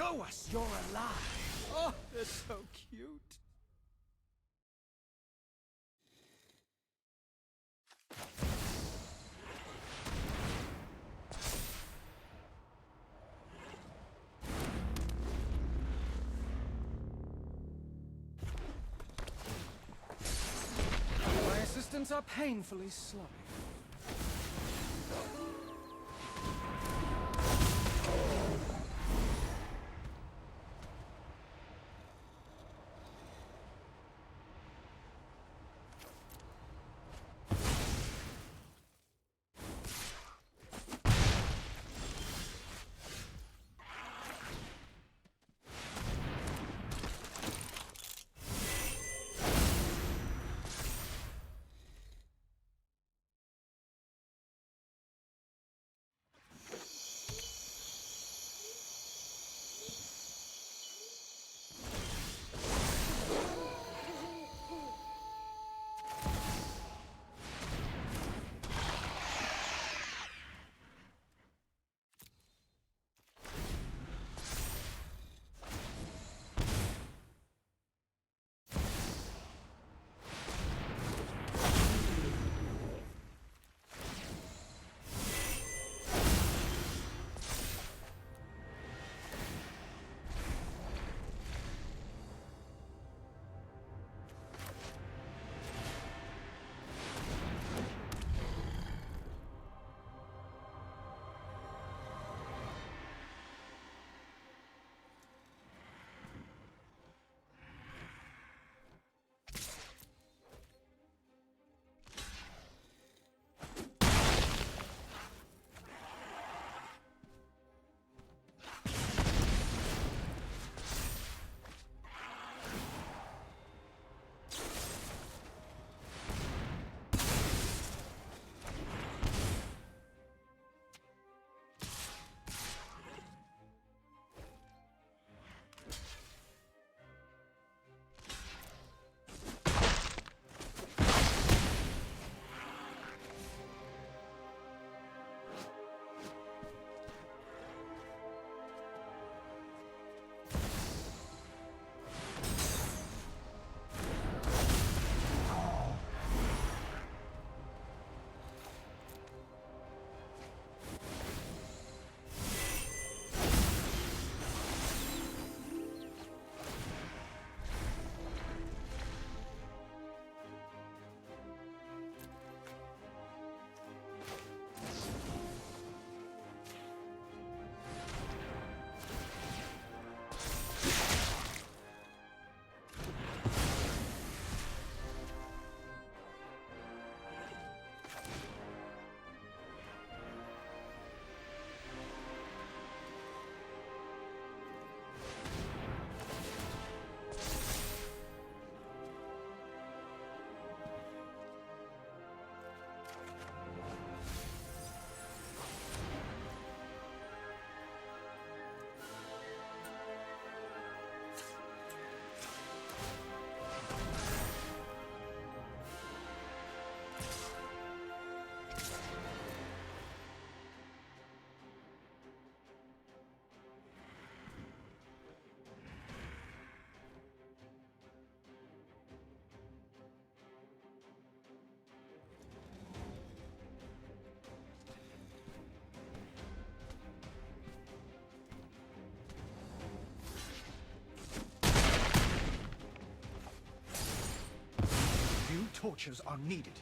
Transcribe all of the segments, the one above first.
Show us you're alive. Oh, they're so cute. My assistants are painfully sloppy. New torches are needed.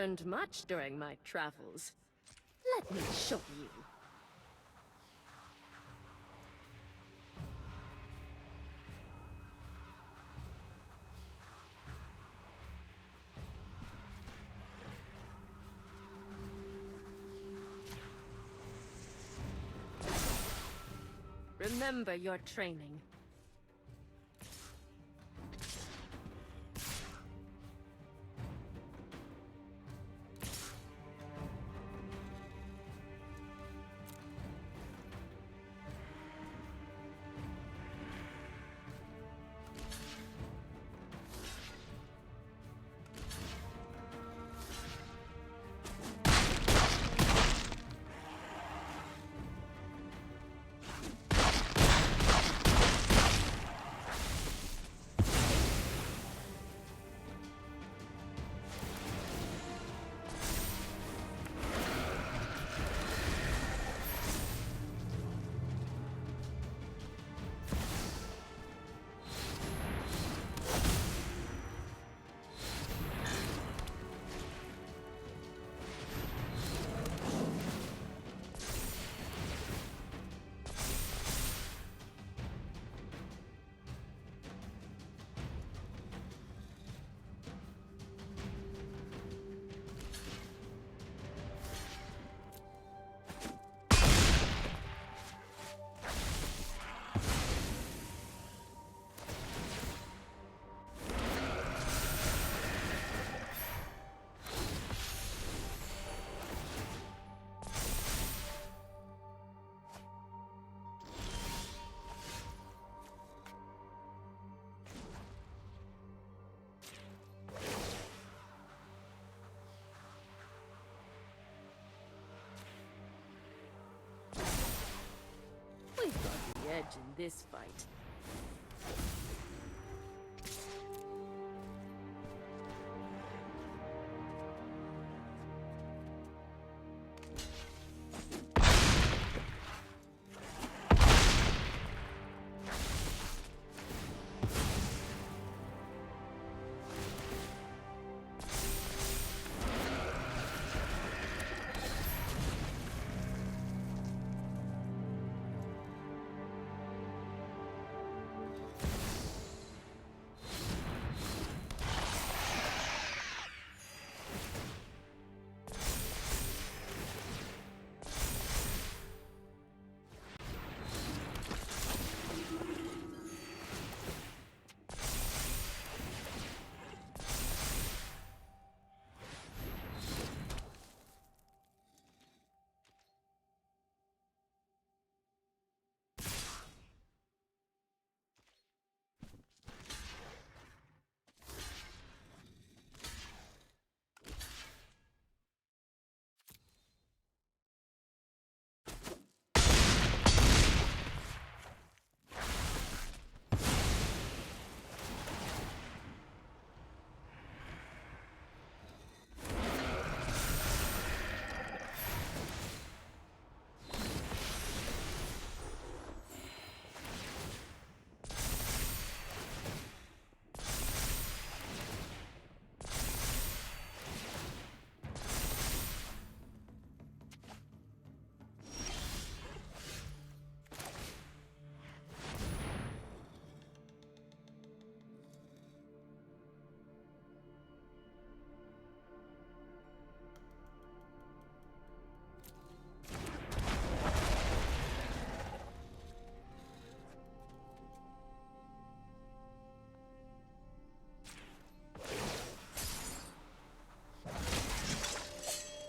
learned much during my travels. Let me show you. Remember your training. We've got the edge in this fight.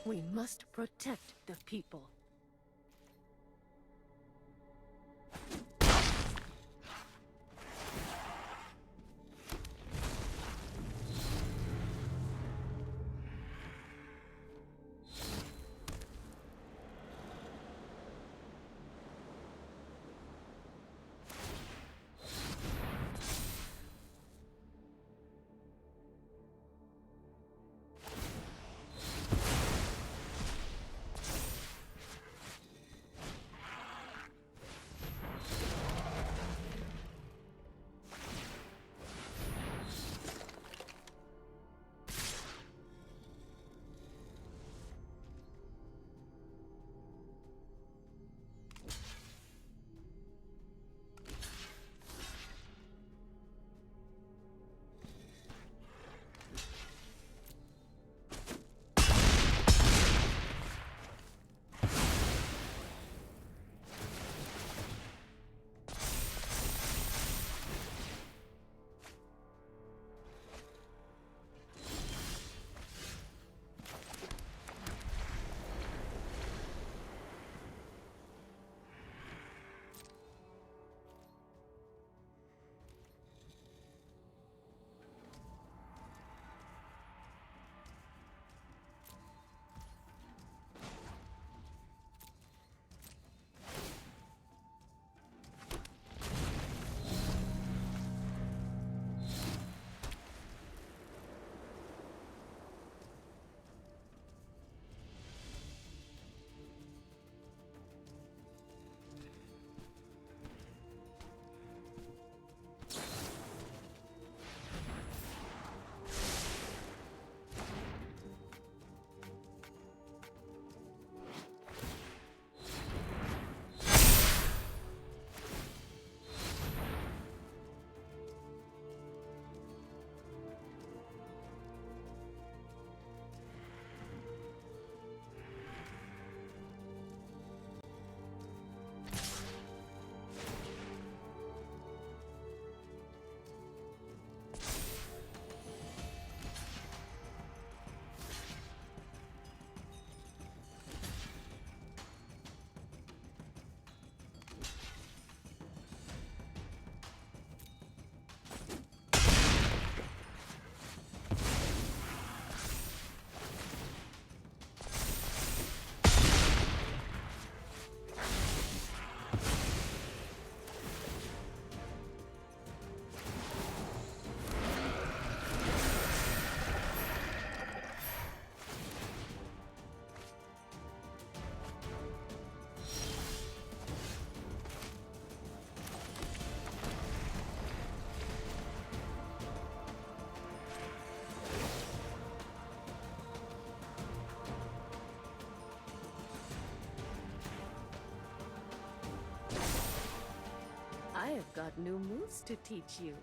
We must protect the people. got new moves to teach you.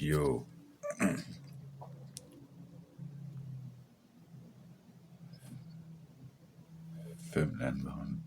Jo, fem lande ved hånden.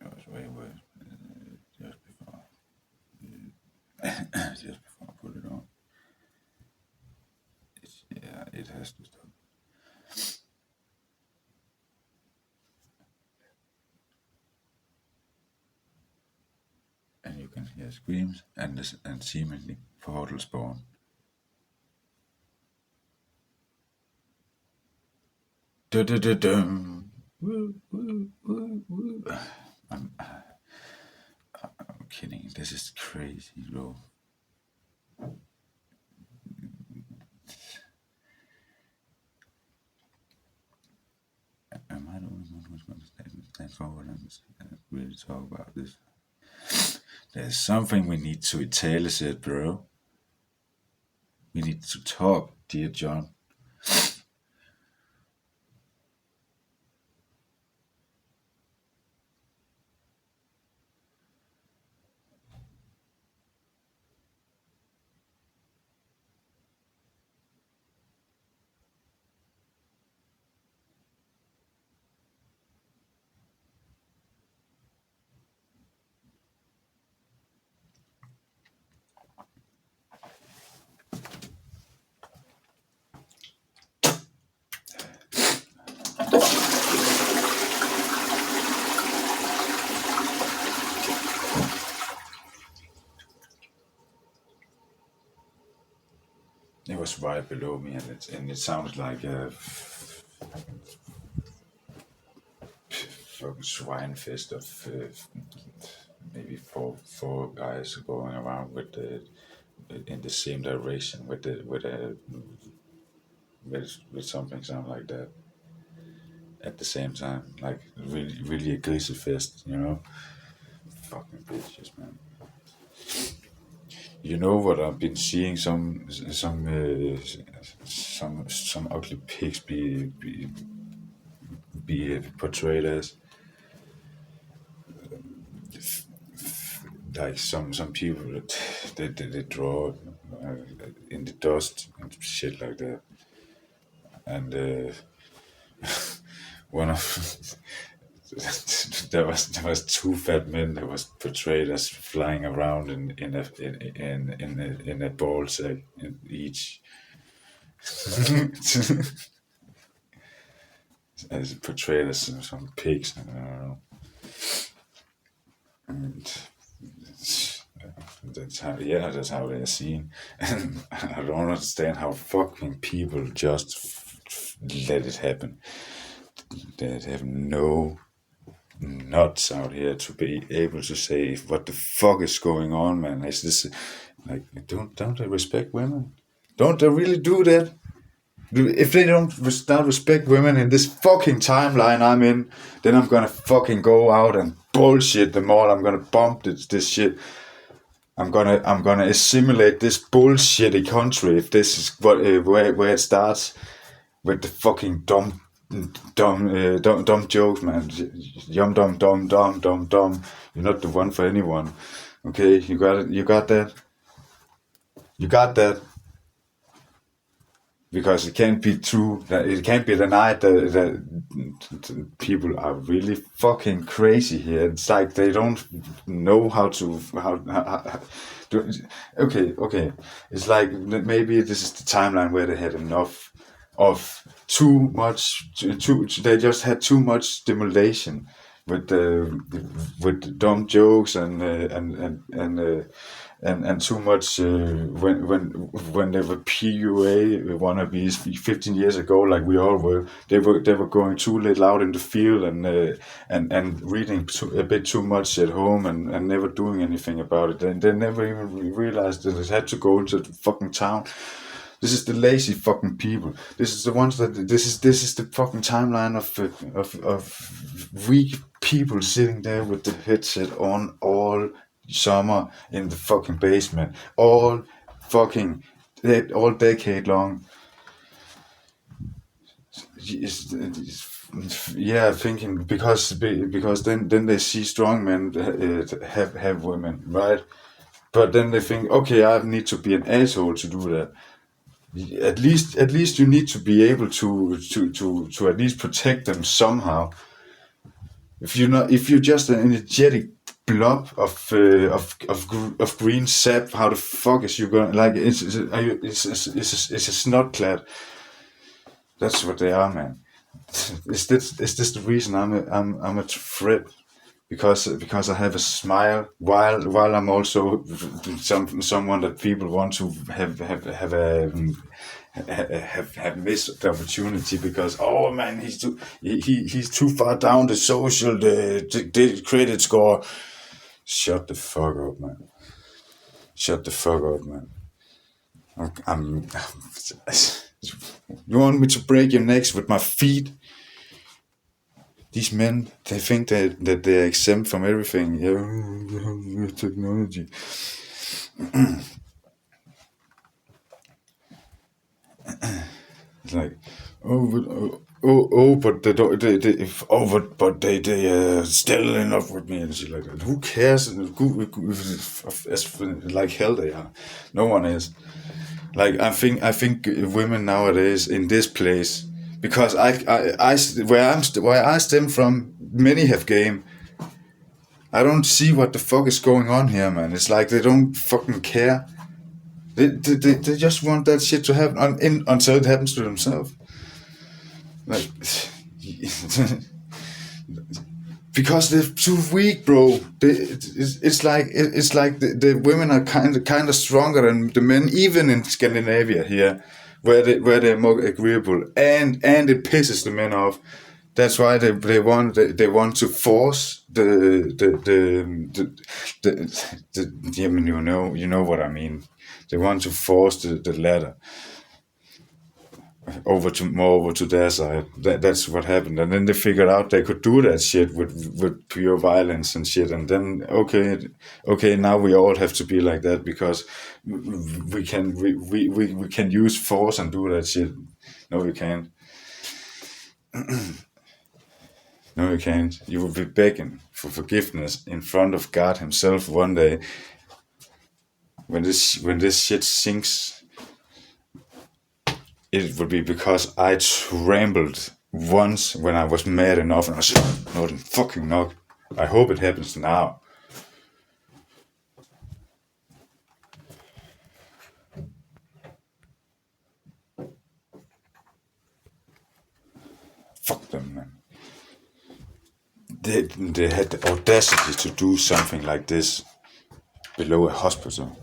It was way worse just before. Just before I put it on. Yeah, it has to stop. And you can hear screams and seemingly portal spawn. Dum. Woo, woo, woo, woo. I'm kidding. This is crazy, bro. Am I the only one who's going to stand forward and really talk about this? There's something we need to italicize, bro. We need to talk, dear John. It was right below me, and it sounded like a fucking swine fest of maybe four guys going around with the in the same direction with something sound like that at the same time, like really aggressive fest, you know. Fucking bitches, man. You know what I've been seeing some ugly pigs be portrayed as, like some people that they draw in the dust and shit like that, and one of there was two fat men that was portrayed as flying around in a ball sack in each as portrayed as some pigs. I don't know. And that's how they're seen. And I don't understand how fucking people just let it happen. They have no nuts out here to be able to say what the fuck is going on, man. Is this like don't they respect women? Don't they really do that? If they don't start respect women in this fucking timeline I'm in, then I'm gonna fucking go out and bullshit them all. I'm gonna bump this shit. I'm gonna assimilate this bullshitty country if this is what where it starts with the fucking dumb jokes, man. Yum dumb. You're not the one for anyone. Okay, you got it. You got that. You got that. Because it can't be true. It can't be denied that people are really fucking crazy here. It's like they don't know how to do. Okay. It's like maybe this is the timeline where they had enough of too much. They just had too much stimulation with the dumb jokes and too much when they were PUA wannabes 15 years ago, like we all were. They were going too little out in the field and reading a bit too much at home and never doing anything about it. And they never even realized that it had to go into the fucking town. This is the lazy fucking people. This is the ones that this is the fucking timeline of weak people sitting there with the headset on all summer in the fucking basement, all decade long. Yeah, thinking because then they see strong men have women, right? But then they think, okay, I need to be an asshole to do that. At least you need to be able to at least protect them somehow. If you're just an energetic blob of green sap, how the fuck is you going? Like it's a snot clad. That's what they are, man. Is this the reason I'm a threat? Because I have a smile while I'm also someone that people want to have missed the opportunity because oh man he's too far down the social the credit score. Shut the fuck up, man. Shut the fuck up, man. I'm you want me to break your necks with my feet? These men, they think that they're exempt from everything. Yeah, technology. It's like, but they don't. But they still in love with me and shit like that. Who cares? As like hell they are. No one is. Like I think women nowadays in this place because where I stem from, many have game. I don't see what the fuck is going on here, man. It's like they don't fucking care. They just want that shit to happen until it happens to themselves. Like because they're too weak, bro. It's like the women are kind of stronger than the men, even in Scandinavia here, where they're more agreeable, and it pisses the men off. That's why they want to force the I mean, you know what I mean. They want to force the latter over to their side. That's what happened, and then they figured out they could do that shit with pure violence and shit. And then okay, now we all have to be like that because we can use force and do that shit. No, we can't. No, you can't. You will be begging for forgiveness in front of God Himself one day when this shit sinks. It would be because I trembled once when I was mad enough, and I said, "No, then fucking not." I hope it happens now. Fuck them, man. They had the audacity to do something like this below a hospital.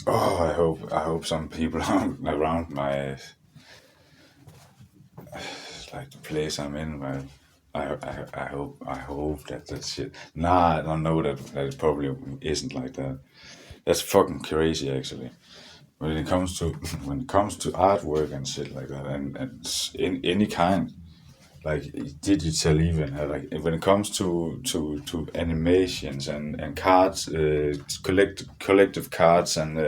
Oh, I hope some people around my like the place I'm in, man. I hope that shit. Nah, I don't know that it probably isn't like that. That's fucking crazy, actually. When it comes to when it comes to artwork and shit like that, and in any kind, like digital even, like when it comes to animations and cards, collective cards and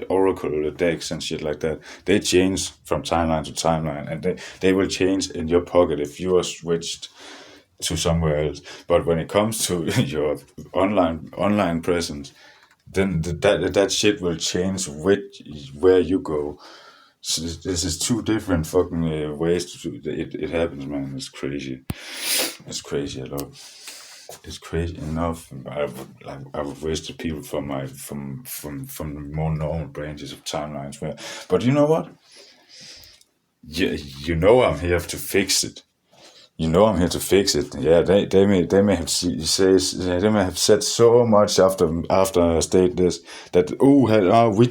oracle decks and shit like that, they change from timeline to timeline, and they will change in your pocket if you are switched to somewhere else. But when it comes to your online presence, then that shit will change with where you go. So this is two different fucking ways to do it. It happens, man. It's crazy. It's crazy a lot. It's crazy enough. I would waste the people from the more normal branches of timelines. But you know what? You know I'm here to fix it. You know I'm here to fix it. Yeah, they may have they may have said so much after I stated this that we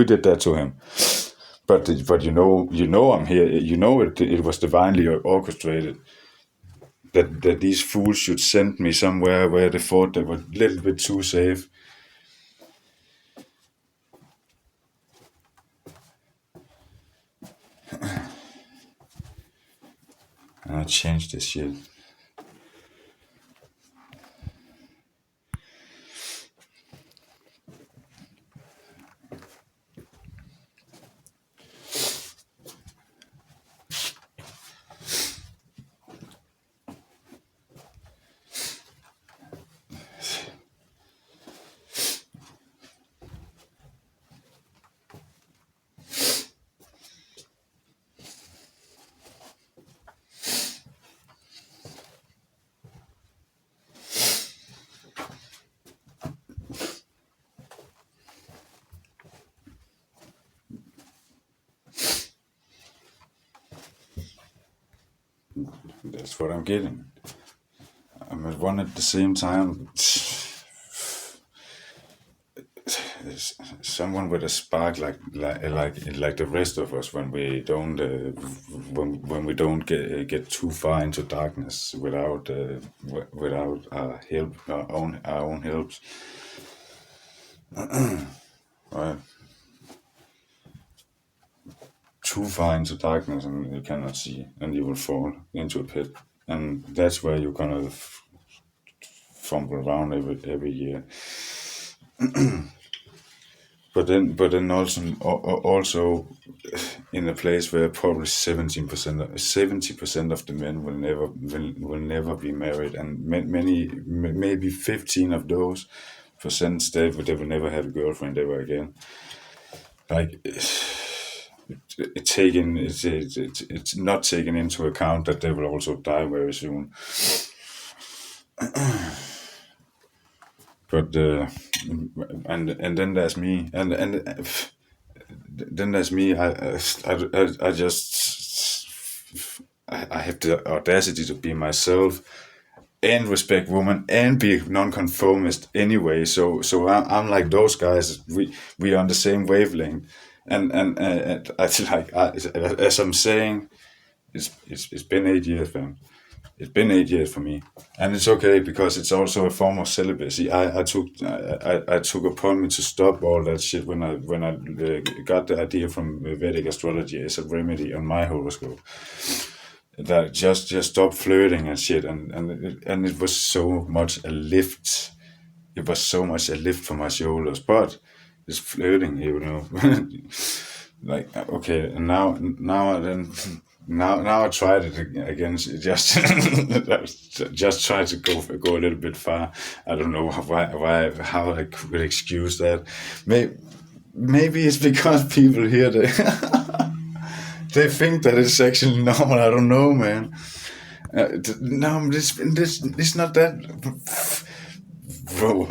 did that to him. But you know I'm here. You know it was divinely orchestrated that these fools should send me somewhere where they thought they were a little bit too safe. And I changed this shit. That's what I'm getting. I'm at one at the same time. Someone with a spark like the rest of us when we don't when we don't get too far into darkness without our own helps. Right. Too far into darkness and you cannot see, and you will fall into a pit, and that's where you're gonna fumble around every year. But then also in a place where probably 70% of the men will never be married, and maybe 15 of those percent they will never have a girlfriend ever again. Like it's not taken into account that they will also die very soon. But and then there's me, and then there's me. I just I have the audacity to be myself and respect women and be non-conformist anyway. So I'm like those guys. We are on the same wavelength, and I like as I'm saying, it's been 8 years, fam. It's been 8 years for me, and it's okay because it's also a form of celibacy. I took upon me to stop all that shit when I got the idea from Vedic astrology as a remedy on my horoscope. That just stop flirting and shit, and it was so much a lift. It was so much a lift for my shoulders, but it's flirting, like okay, and now I tried it again. Just try to go a little bit far. I don't know how I could excuse that. Maybe it's because people here they think that it's actually normal. I don't know, man. No, it's not that, bro.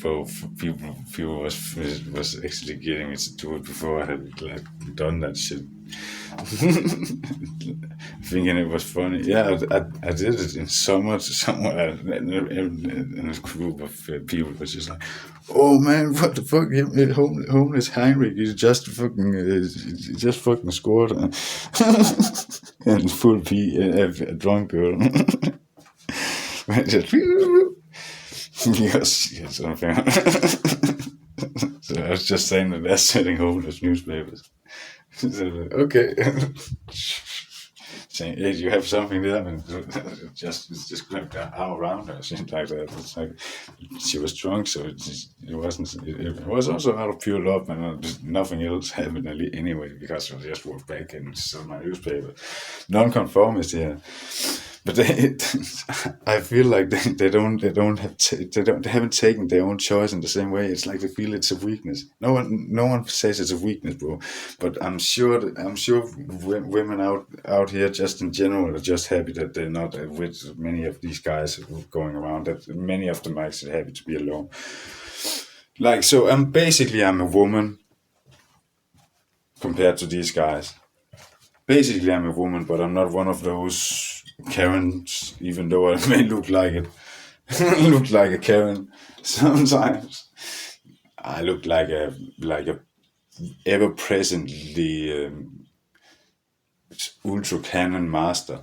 For people was actually getting me to do it before I had like done that shit. Thinking it was funny. Yeah, I did it in somewhere in a group of people was just like, oh man, what the fuck, homeless Heinrich, you just fucking scored and full pee, a drunk girl. Just, yes, something. So I was just saying that they're selling homeless newspapers. So, okay. Saying, hey, do you have something there? And just grabbed her arm around her, shit like that. It's like she was drunk, so it wasn't. It was also out of pure love, and nothing else happened anyway because I just walked back and sold my newspaper. Non-conformist, yeah. But I feel like they haven't taken their own choice in the same way. It's like they feel it's a weakness. No one says it's a weakness, bro. But I'm sure women out here just in general are just happy that they're not with many of these guys going around. That many of them are actually happy to be alone. Like so, I'm a woman compared to these guys. Basically, I'm a woman, but I'm not one of those Karens, even though I may look like it. Look like a Karen sometimes. I look like a ever presently ultra cannon master.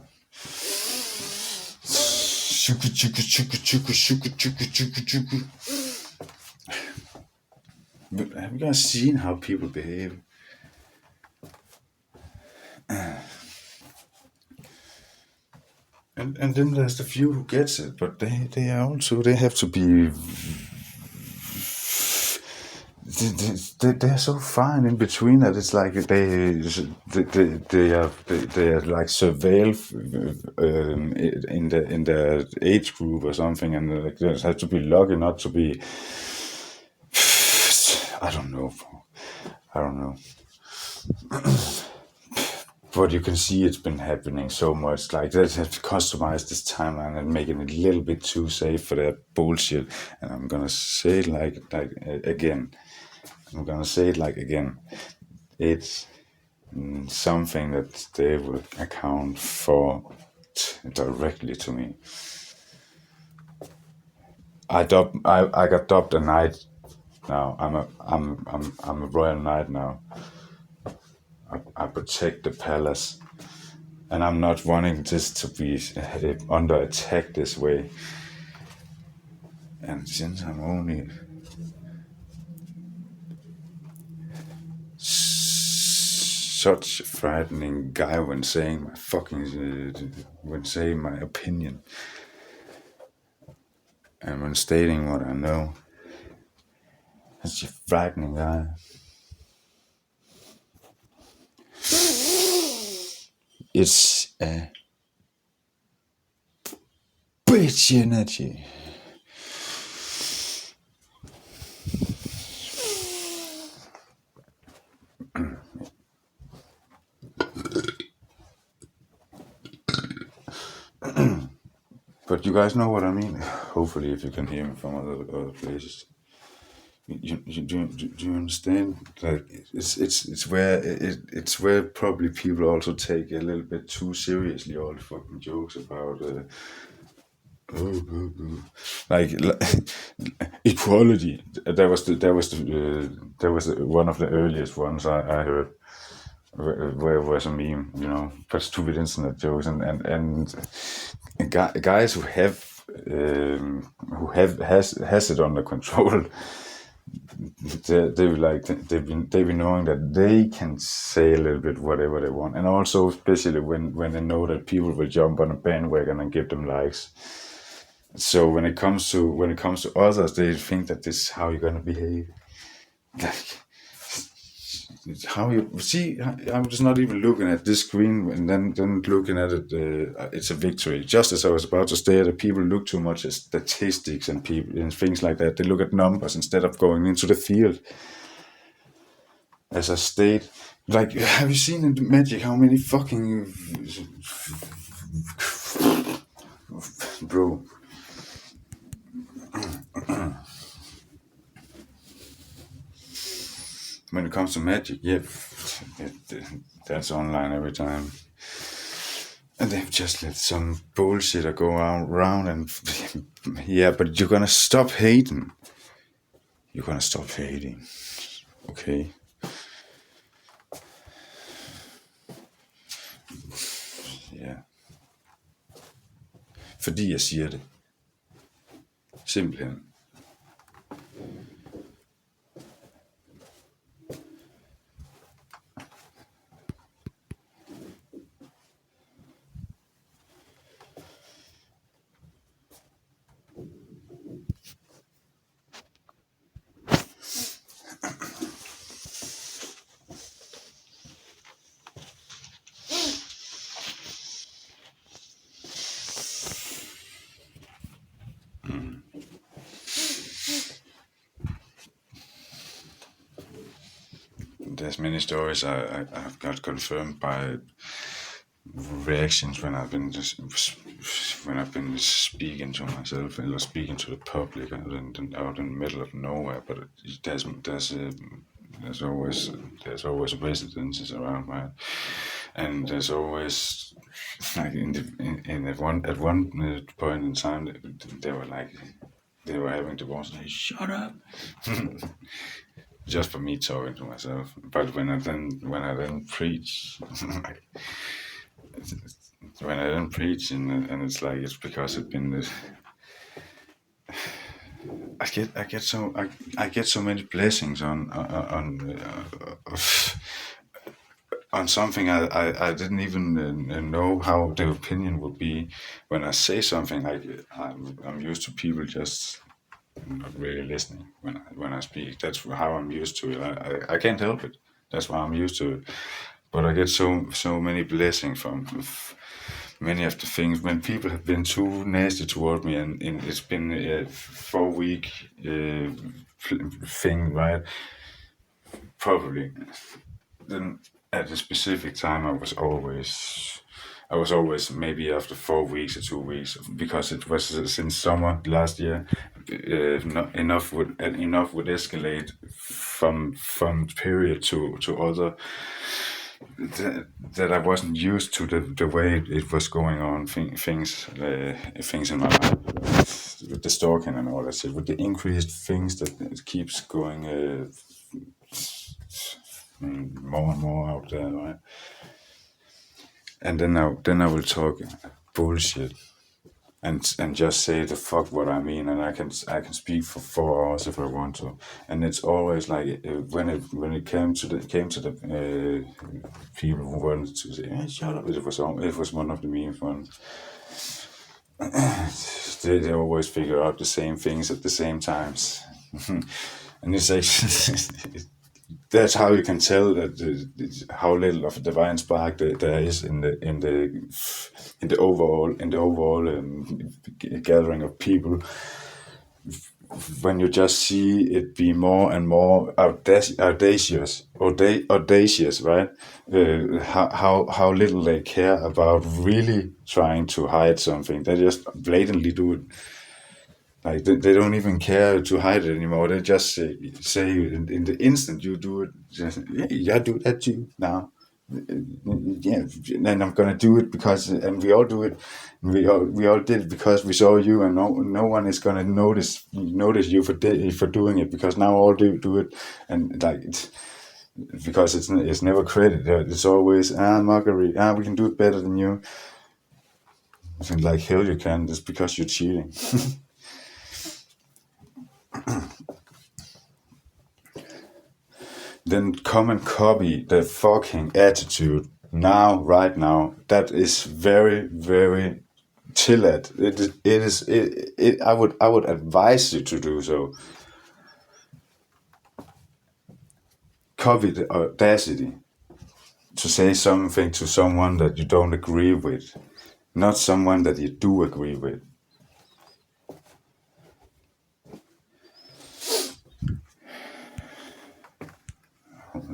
But have you guys seen how people behave? And then there's the few who gets it, but they have to be. They're so fine in between that it's like they are like surveilled in the age group or something, and like they have to be lucky not to be. I don't know. But you can see it's been happening so much. Like they have to customize this timeline and making it a little bit too safe for that bullshit. And I'm gonna say it like again. I'm gonna say it like again. It's something that they will account for directly to me. I got dubbed a knight now. I'm a royal knight now. I protect the palace, and I'm not wanting this to be under attack this way. And since I'm only such a frightening guy when saying my when saying my opinion and when stating what I know, it's a frightening guy. It's a bitch energy. But you guys know what I mean. Hopefully, if you can hear me from other places, do you understand? Like it's where probably people also take a little bit too seriously all the fucking jokes about like equality. That was one of the earliest ones I heard. Where it was a meme, but stupid internet jokes and guys who has it under control. They've been knowing that they can say a little bit whatever they want, and also especially when they know that people will jump on a bandwagon and give them likes. So when it comes to others, they think that this is how you're gonna behave. Like, how you see, I'm just not even looking at this screen and then looking at it. It's a victory. Just as I was about to say that people look too much at statistics and people and things like that. They look at numbers instead of going into the field. As I state, like, have you seen in the Magic how many fucking bro? When it comes to Magic, yeah, that's online every time. And they've just let some bullshit go around and yeah, but you're gonna stop hating. You're gonna stop hating. Okay? Ja. Fordi jeg siger det. Simpelthen. There's many stories I've got confirmed by reactions when I've been speaking to myself or speaking to the public out in the middle of nowhere. But there's always residences around, right? And there's always like at one point in time they were like they were having divorce. Like, shut up. Just for me talking to myself. But when I then preach, like, when I then preach and it's like it's because it's been this. I get so many blessings on something I didn't even know how the opinion would be when I say something like I'm used to people just not really listening when I speak. That's how I'm used to it. I can't help it. That's why I'm used to it. But I get so many blessings from many of the things when people have been too nasty toward me, and it's been a 4 week thing, right? Probably. Then at a specific time, I was always maybe after 4 weeks or 2 weeks because it was since summer last year. Enough would escalate from period to other that I wasn't used to the way it was going on, things in my life with the stalking and all that shit, with the increased things that it keeps going more and more out there, right? And then I will talk bullshit and just say the fuck what I mean, and I can speak for 4 hours if I want to, and it's always like when it came to the people who wanted to say, hey, shut up, it was one of the mean ones. They always figure out the same things at the same times, and it's like that's how you can tell that how little of a divine spark there is in the overall gathering of people, when you just see it be more and more audacious, right? How little they care about really trying to hide something. They just blatantly do it. Like they don't even care to hide it anymore. They just say in the instant you do it, just, yeah, I do that too now. Yeah, and I'm gonna do it because, and we all do it. We all did it because we saw you, and no one is gonna notice you for doing it, because now all do it, and like because it's never credit. It's always mockery. We can do it better than you. I think like hell you can. It's because you're cheating. Then come and copy the fucking attitude now, right now. That is very, very chill at. I would advise you to do so. Copy the audacity to say something to someone that you don't agree with, not someone that you do agree with.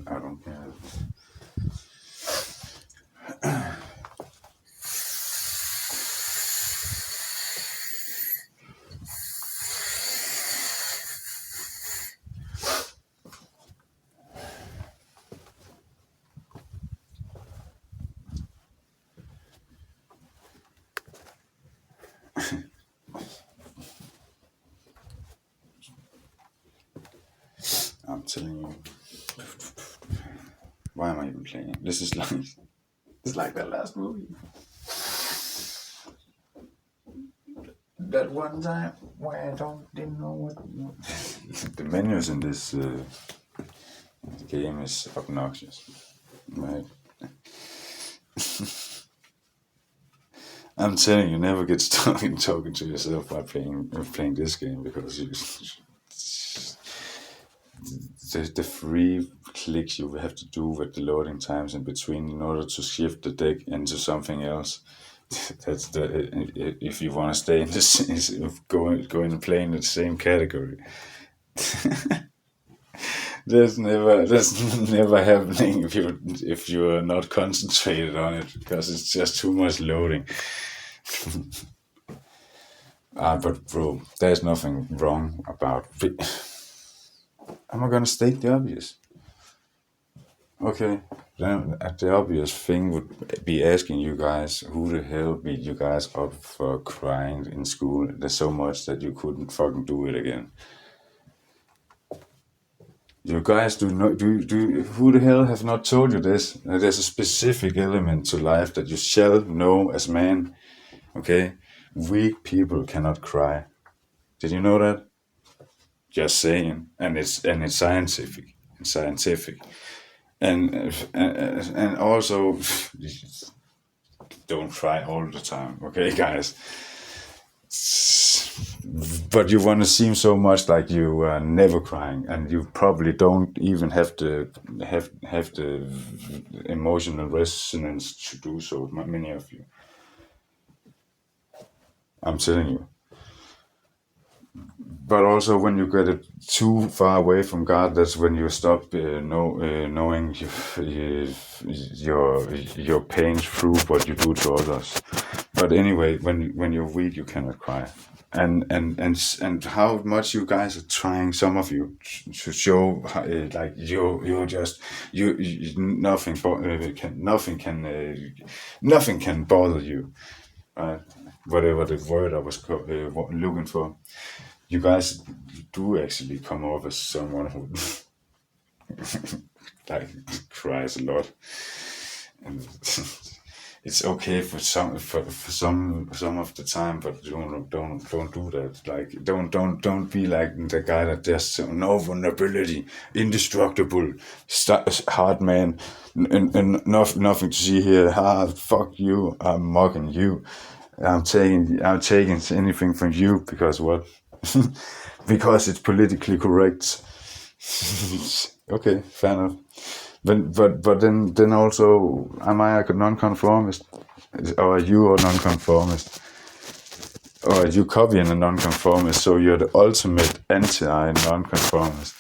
I don't care. I'm telling you. Why am I even playing? This is like it's like that last movie. That one time where I didn't know what the menus in this game is obnoxious, right? I'm telling you, never get stuck in talking to yourself by playing this game, because the 3 clicks you have to do with the loading times in between in order to shift the deck into something else. That's if you want to stay in this, going and play in the same category. That's never happening if you are not concentrated on it, because it's just too much loading. But bro, there's nothing wrong about. Am I gonna state the obvious? Okay, then the obvious thing would be asking you guys, who the hell beat you guys up for crying in school? There's so much that you couldn't fucking do it again. You guys do who the hell have not told you this? There's a specific element to life that you shall know as man. Okay, weak people cannot cry. Did you know that? Just saying, and it's scientific. It's scientific. And also don't cry all the time, okay, guys? But you want to seem so much like you are never crying, and you probably don't even have the emotional resonance to do so. Many of you, I'm telling you. But also, when you get it too far away from God, that's when you stop knowing your pain through what you do to others. but anyway, when you're weak, you cannot cry. And how much you guys are trying, some of you, to show like you're just nothing nothing can bother you, right? Whatever the word I was looking for, you guys do actually come off as someone who like cries a lot, and it's okay for some of the time, but don't do that. Like don't be like the guy that just no vulnerability, indestructible, hard man, and nothing to see here. Fuck you! I'm mocking you. I'm taking anything from you because what? Because it's politically correct. Okay, fair enough. But then also, am I a non-conformist, or are you a non-conformist, or are you copying a non-conformist? So you're the ultimate anti-non-conformist.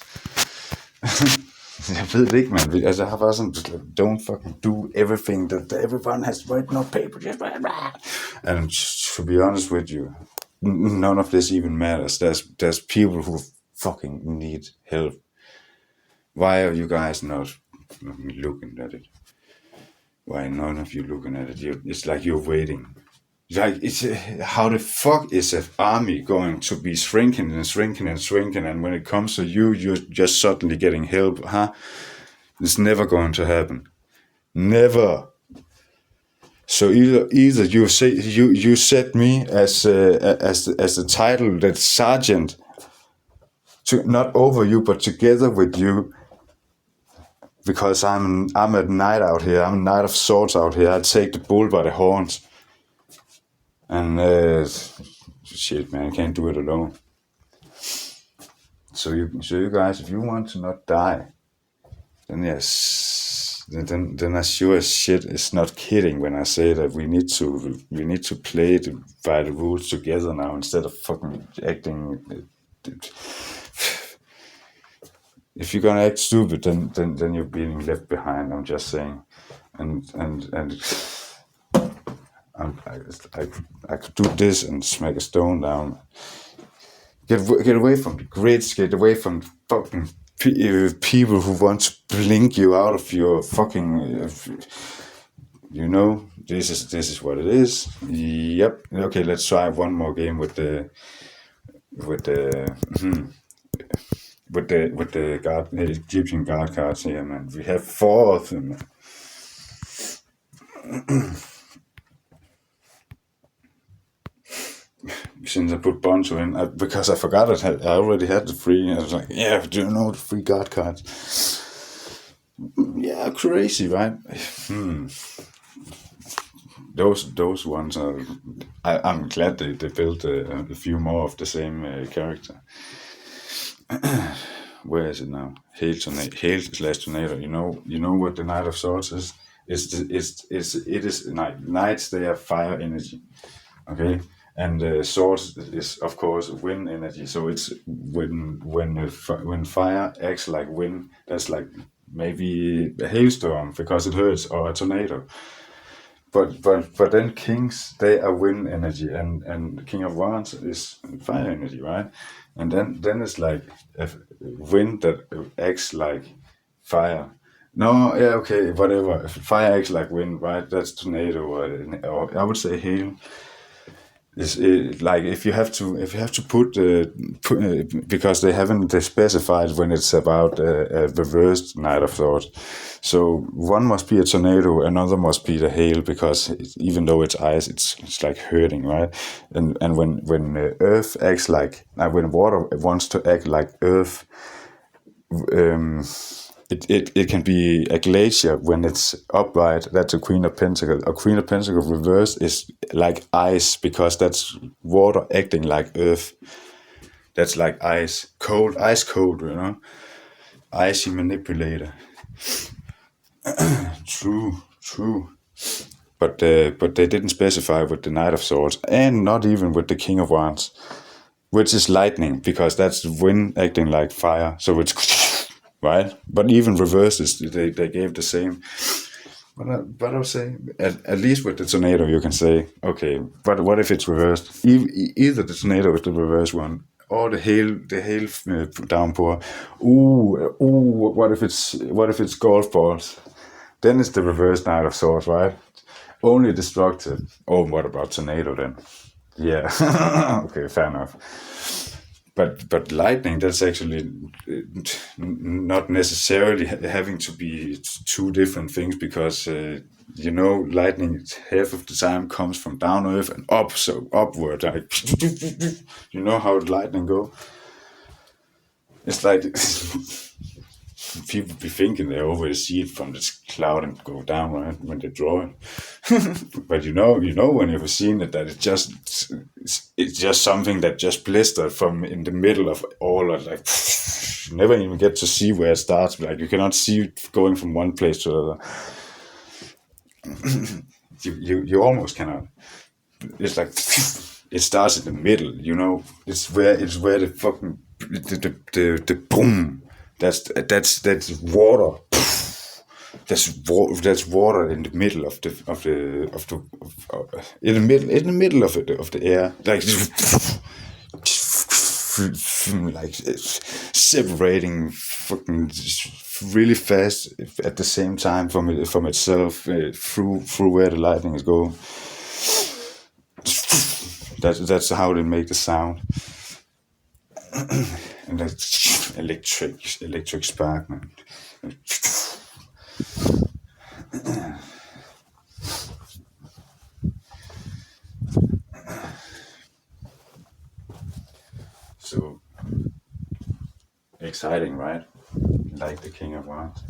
Jeg ved det ikke, man. Altså, jeg har bare sådan, don't fucking do everything that everyone has written on paper. And to be honest with you, none of this even matters. There's people who fucking need help. Why are you guys not looking at it? Why none of you looking at it? It's like you're waiting. Like, how the fuck is an army going to be shrinking, and when it comes to you, you're just suddenly getting help, huh? It's never going to happen. Never. So either you say you set me as the title that sergeant, to not over you but together with you, because I'm a knight out here. I'm a knight of swords out here. I take the bull by the horns. And shit, man, I can't do it alone. So you guys, if you want to not die, then yes, then I sure as shit is not kidding when I say that we need to play by the rules together now instead of fucking acting. If you're gonna act stupid, then you're being left behind. I'm just saying, and. I could do this and smack a stone down. Get away from the grids. Get away from fucking people who want to blink you out of your fucking. This is what it is. Yep. Okay, let's try one more game with the Egyptian guard cards here, man. We have 4 of them. Since I put Bonzo in, because I forgot I already had the free. I was like, yeah, do you know the free guard cards? Yeah, crazy, right? Those ones are. I'm glad they built a few more of the same character. Where is it now? Hail/Tornado. You know what the Knight of Swords is? It is knights. They have fire energy. Okay. And swords is of course wind energy, so it's when fire acts like wind, that's like maybe a hailstorm because it hurts, or a tornado. But then kings, they are wind energy, and King of Wands is fire energy, right? And then it's like a wind that acts like fire. No, yeah, okay, whatever. If fire acts like wind, right? That's tornado, or I would say hail. Is like if you have to put because they specified when it's about a reversed Knight of Swords. So one must be a tornado, another must be the hail, because even though it's ice, it's like hurting, right? And when earth acts like when water wants to act like earth, it can be a glacier when it's upright. That's a Queen of Pentacles. A Queen of Pentacles reversed is like ice, because that's water acting like earth. That's like ice cold, icy manipulator. True. But they didn't specify with the Knight of Swords, and not even with the King of Wands, which is lightning, because that's wind acting like fire. So it's right? But even reverses, they gave the same. But I would say, at least with the tornado, you can say, okay, but what if it's reversed? Either the tornado is the reverse one, or the hail downpour. What if it's golf balls? Then it's the reverse Knight of Swords, right? Only destructive. Oh, what about tornado then? Yeah. Okay, fair enough. But lightning, that's actually not necessarily having to be two different things, because lightning half of the time comes from down earth and up, so upward, like you know how lightning go. It's like people be thinking they always see it from this cloud and go down, right, when they draw it. But when you've seen it, that it's just something that just blistered from in the middle of all of, like, you never even get to see where it starts. Like, you cannot see it going from one place to the other. You almost cannot. It's like it starts in the middle. It's where the fucking the boom. That's water. That's water in the middle in the middle of the air, like like separating fucking really fast at the same time from itself, through where the lightning is going. That's how they make the sound. And that's electric spark, man. So exciting, right? Like the King of Wands.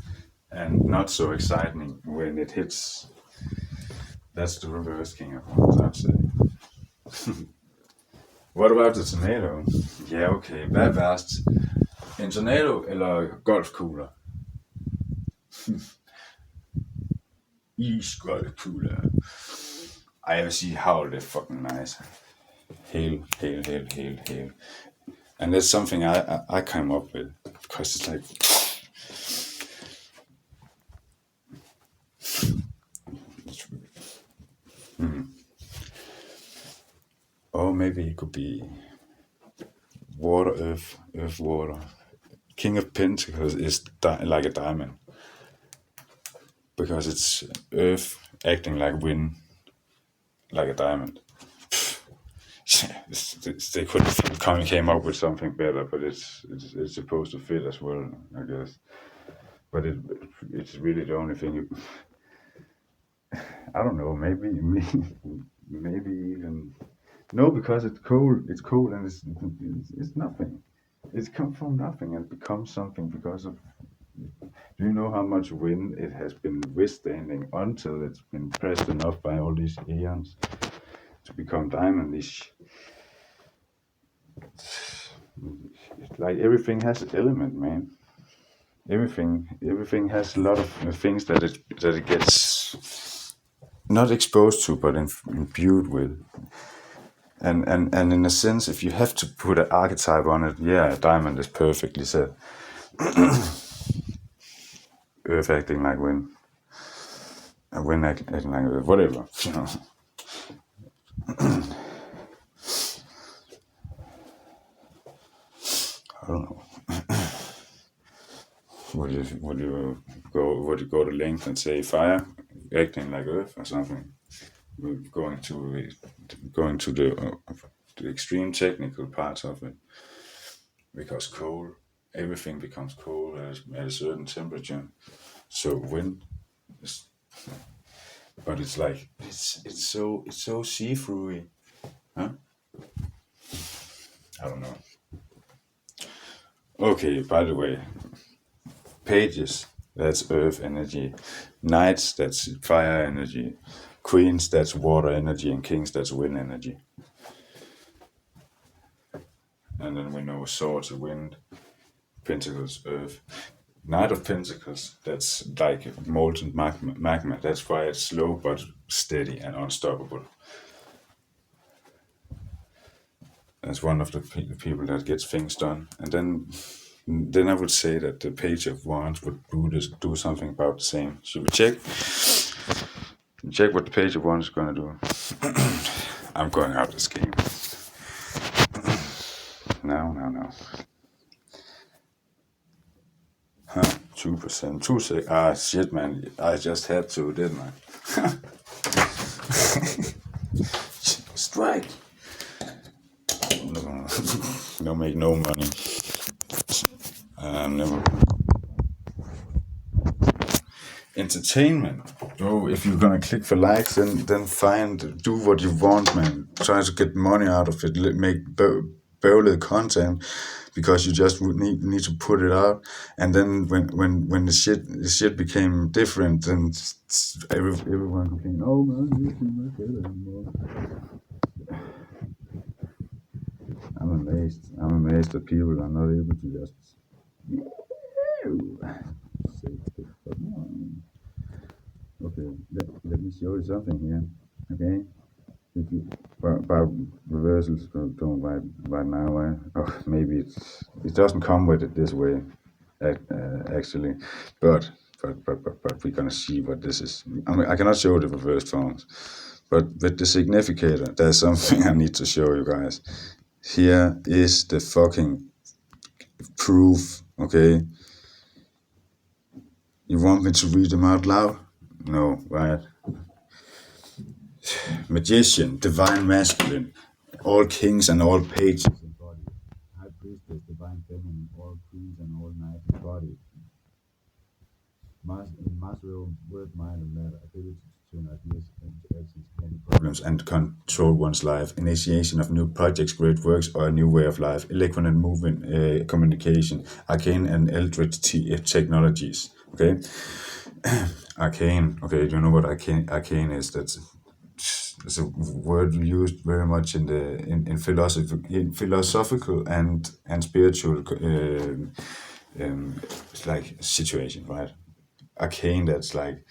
And not so exciting when it hits. That's the reverse King of Wands, I'd say. What about the tornado? Ja, okay. Hvad er værst? En tornado eller golfkugler? Isgolfkugler. Ej, jeg vil sige, havl er fucking nice. Hail. And that's something I came up with, because it's like, or maybe it could be water, earth, water. King of Pentacles is like a diamond, because it's earth acting like wind, like a diamond. They could have came up with something better, but it's supposed to fit as well, I guess. But it's really the only thing. I don't know. Maybe even no, because it's cold. It's cold, and it's nothing. It's come from nothing and becomes something because of. Do you know how much wind it has been withstanding until it's been pressed enough by all these eons to become diamondish? It's like everything has an element, man. Everything has a lot of things that it gets not exposed to, but imbued with. And in a sense, if you have to put an archetype on it, yeah, diamond is perfectly said. Earth acting like wind, and wind acting like earth, whatever. I don't know. Would you go to length and say fire acting like earth or something? We're going to the extreme technical parts of it, because coal, everything becomes cold at a certain temperature. So wind is, but it's like it's so see-through-y, huh? I don't know. Okay, by the way, pages, that's earth energy. Knights, that's fire energy. Queens, that's water energy. And kings, that's wind energy. And then we know swords, wind. Pentacles, earth. Knight of Pentacles, that's like molten magma. That's why it's slow but steady and unstoppable. That's one of the people that gets things done. And then I would say that the Page of Wands would do something about the same. Should we check? check what the page of one is gonna do. I'm going out this game. No. Huh, 2%, 2 sec. Ah, shit, man. I just had to, didn't I? Strike. No, make no money. Never. Entertainment. Oh, if you're gonna click for likes, then do what you want, man. Try to get money out of it. Make bowled content, because you just would need to put it out. And then when the shit became different, then everyone complained. Oh man, this is not good anymore. I'm amazed that people are not able to just say stuff. But no. Okay, let me show you something here. Okay, if you by reversals, don't right now. Oh, maybe it doesn't come with it this way, actually, but we're gonna see what this is. I mean, I cannot show the reverse forms, but with the significator, there's something I need to show you guys. Here is the fucking proof. Okay, you want me to read them out loud? No, right? Magician, divine masculine, all kings and all pages embodied. High priestess, divine feminine, all queens and all knights embodied. Master of word, mind, and matter, ability to turn ideas into actions, any problems, and control one's life. Initiation of new projects, great works, or a new way of life. Eloquent and moving communication, arcane and eldritch technologies. Okay, arcane. Okay, do you know what arcane is? It's a word used very much in philosophical and spiritual like situation, right? Arcane, that's like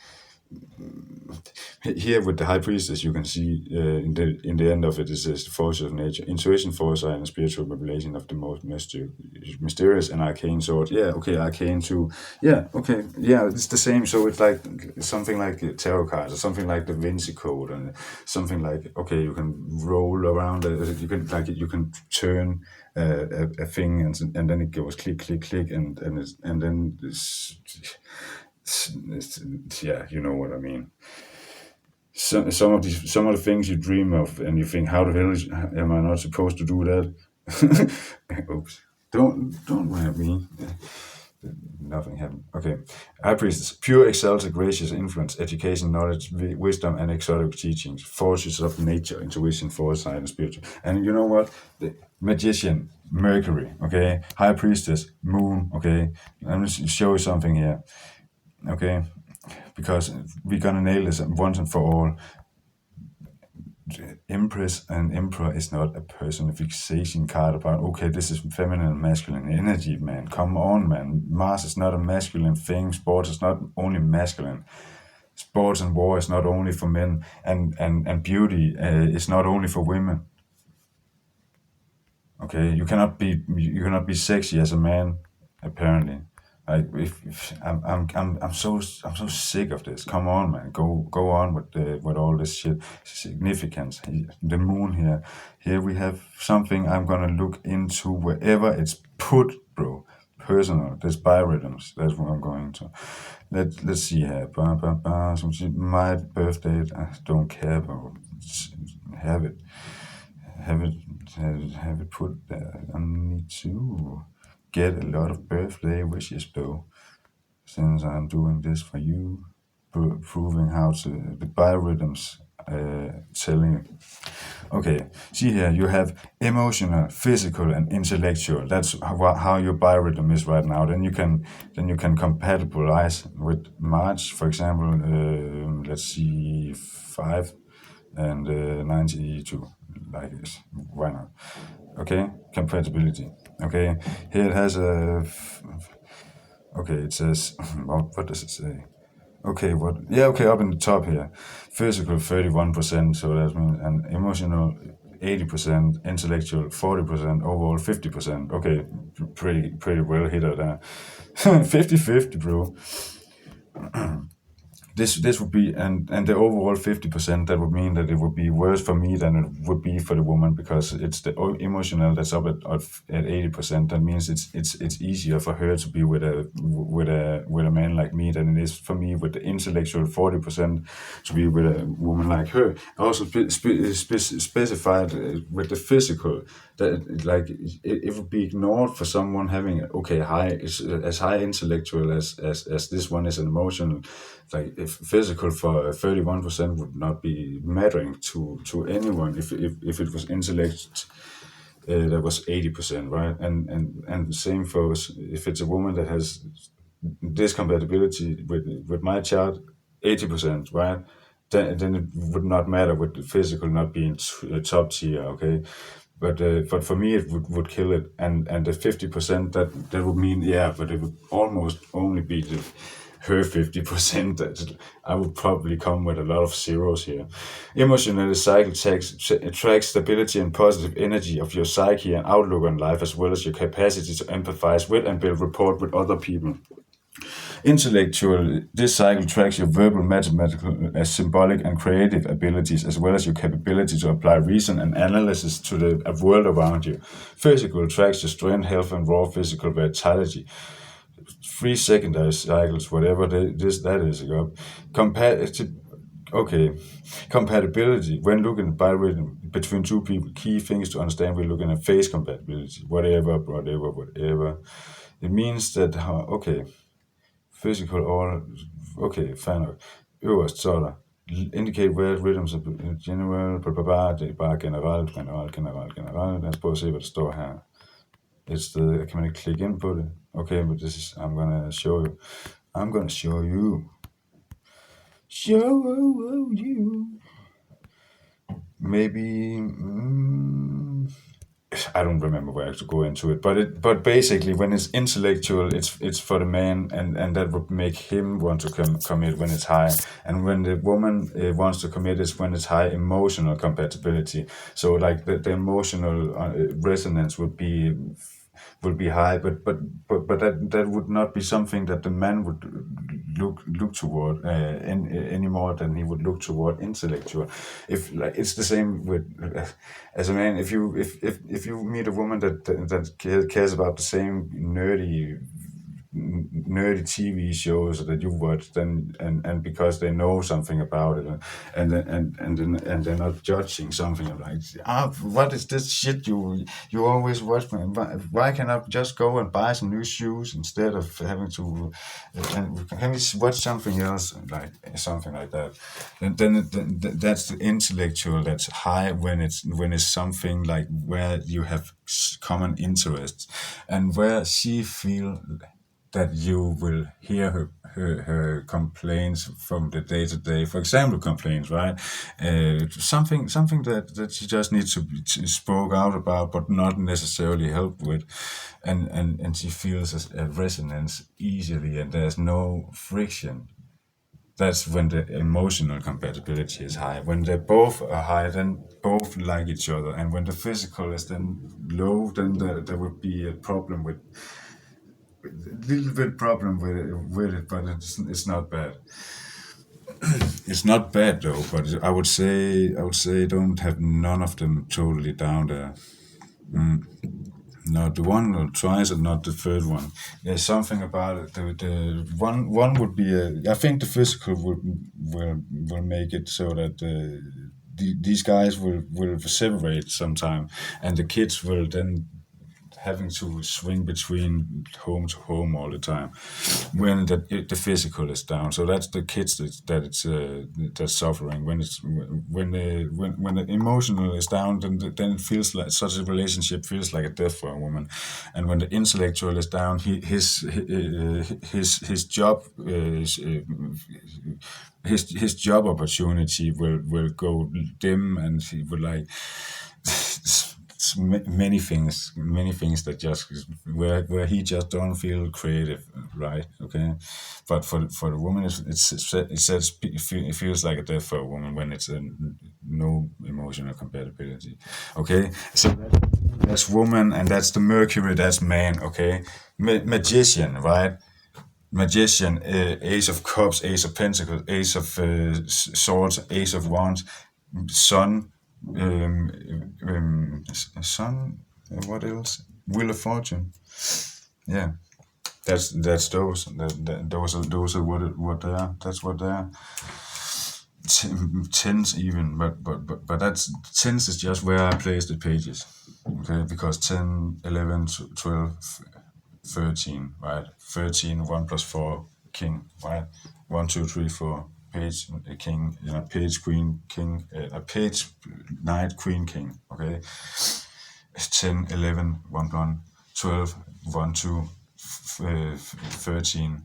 here with the high priestess, you can see in the end of it, it says the forces of nature, intuition, foresight, and spiritual revelation of the most mysterious and arcane sort. Yeah, okay, arcane too. Yeah, okay, yeah, it's the same. So it's like something like the tarot cards, or something like the Vinci Code, and something like, okay, you can roll around, you can turn a thing, and then it goes click, click, click, and then yeah, you know what I mean. Some of the things you dream of, and you think, how the hell am I not supposed to do that? Oops! Don't mind me. Nothing happened. Okay. High priestess, pure, exalted, gracious influence, education, knowledge, wisdom, and exotic teachings, forces of nature, intuition, foresight, and spiritual. And you know what? The magician, Mercury. Okay. High priestess, Moon. Okay. I'm going to show you something here. Okay, because we're gonna nail this once and for all. Empress and Emperor is not a personification card about, okay, this is feminine and masculine energy, man. Come on, man. Mars is not a masculine thing. Sports is not only masculine. Sports and war is not only for men, and beauty is not only for women. Okay, you cannot be sexy as a man, apparently. Like if I'm so sick of this. Come on, man, go on with all this shit. Significance. The moon here. Here we have something I'm gonna look into wherever it's put, bro. Personal. There's biorhythms. That's what I'm going to. Let's see here. My birthday. I don't care, bro. Have it. Have it put there. I need to get a lot of birthday wishes, though, since I'm doing this for you, proving how to the biorhythms, telling you. Okay, see here, you have emotional, physical, and intellectual. That's how your biorhythm is right now. Then you can compatibilize with March, for example. Let's see, 5 and 92, like this. Why not? Okay, compatibility. Okay, here it has a. Okay, it says, what does it say? Okay, what? Yeah, okay, up in the top here. Physical 31%, so that means, and emotional 80%, intellectual 40%, overall 50%. Okay, pretty well hit there. 50-50, bro. this would be, and the overall 50%, that would mean that it would be worse for me than it would be for the woman, because it's the emotional that's up at 80%. That means it's easier for her to be with a man like me than it is for me with the intellectual 40% to be with a woman like her. I also specified with the physical that, like, it would be ignored for someone having, okay, high as high intellectual as this one is an emotional. Like, if physical for 31% would not be mattering to anyone if it was intellect that was 80%, right? And the same for if it's a woman that has this compatibility with my child, 80%, right? Then it would not matter with the physical not being top tier, okay? But for me, it would kill it, and the 50%, that would mean, yeah, but it would almost only be her 50%. That I would probably come with a lot of zeros here. Emotional cycle tracks stability and positive energy of your psyche and outlook on life, as well as your capacity to empathize with and build rapport with other people. Intellectual, this cycle tracks your verbal, mathematical, symbolic, and creative abilities, as well as your capability to apply reason and analysis to the world around you. Physical tracks your strength, health, and raw physical vitality. Three secondary cycles, whatever that is. Okay, compatibility. When looking at biorhythm between two people, key things to understand, we're looking at phase compatibility. Whatever. It means that, okay, physical or, okay, fair nok. Øverst så er der indicate where rhythms are in general, blah, blah, blah. Det er bare generelt. Lad os prøve at se, hvad der står her. Et sted, kan man ikke klikke ind på det? Okay, but this is, I'm gonna show you. Show you. Maybe, I don't remember where to go into it, but basically, when it's intellectual, it's for the man, and that would make him want to commit when it's high, and when the woman wants to commit, is when it's high emotional compatibility. So, like, the emotional resonance would be high, but that would not be something that the man would look toward any more than he would look toward intellectual. If, like, it's the same with as a man, if you meet a woman that cares about the same nerdy TV shows that you watch, then and because they know something about it, and they're not judging something, like, what is this shit you always watch? Why can't I just go and buy some new shoes instead of having to? Can we watch something else, like something like that? Then that's the intellectual that's high, when it's something like where you have common interests, and where she feel that you will hear her complaints from the day to day. For example, complaints, right? Something that she just needs to spoke out about, but not necessarily help with, and she feels a resonance easily, and there's no friction. That's when the emotional compatibility is high. When they both are high, then both like each other, and when the physical is then low, then there would be a problem with little bit problem with it, but it's not bad. It's not bad though, but I would say don't have none of them totally down there. Not the one or twice, and not the third one. There's something about it. The one would be I think the physical will make it so that these guys will separate sometime, and the kids will then having to swing between home to home all the time when the physical is down. So that's the kids that's suffering. When the emotional is down, then it feels like such a relationship feels like a death for a woman. And when the intellectual is down, his job is. His job opportunity will go dim, and he would like many things that just where he just don't feel creative, right? Okay, but for the woman, it feels like a death for a woman when it's no emotional compatibility. Okay, so that's woman, and that's the Mercury, that's man. Okay, magician, right? Magician, Ace of Cups, Ace of Pentacles, Ace of Swords, Ace of Wands, Sun, Sun. What else? Wheel of Fortune. Yeah, that's those. Those are what they are. That's what they are. Tens even, but that's tens is just where I place the pages. Okay, because 10, 11, 12, 13, right? 13, 1 plus 4, king, right? 1, 2, 3, 4, page, king, page, queen, king, a page, knight, queen, king, okay? 10, 11, 1, 1, 12, 1, 2, 13,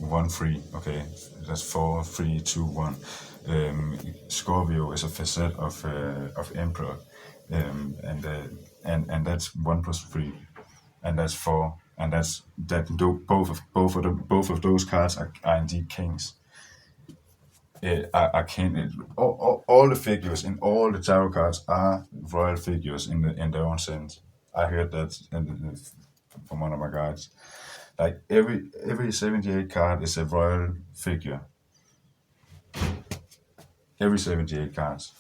1, 3, okay? That's 4, 3, 2, 1. Scorpio is a facet of Emperor, and that's 1 plus 3, and that's 4, and that's that. Both of those cards are indeed kings. I can't. All the figures in all the tarot cards are royal figures in their own sense. I heard that from one of my guides. Like every 78 card is a royal figure. Every 78 cards.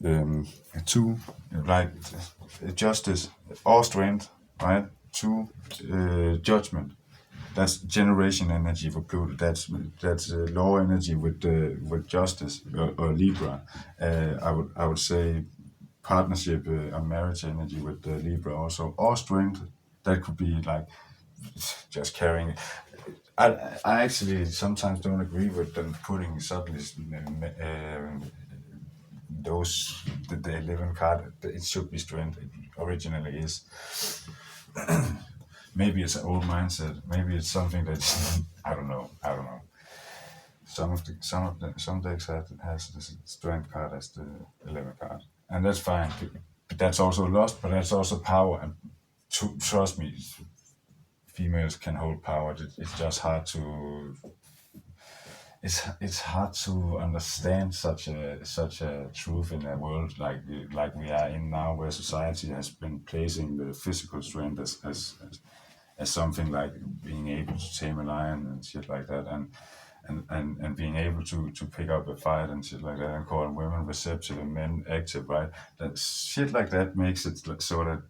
Um, two, like justice or strength, right? Two, judgment. That's generation energy for Pluto. That's law energy with justice or Libra. I would say partnership or marriage energy with Libra also, or strength. That could be like just carrying. I actually sometimes don't agree with them putting suddenly the 11 card. It should be strength. It originally is. Maybe it's an old mindset. Maybe it's something that I don't know. I don't know. Some decks has the strength card as the 11 card, and that's fine. But that's also lost. But that's also power. And trust me, females can hold power. It's just hard to. It's hard to understand such a truth in a world like we are in now, where society has been placing the physical strength as something like being able to tame a lion and shit like that, and being able to pick up a fight and shit like that, and calling women receptive and men active, right? That shit like that makes it so that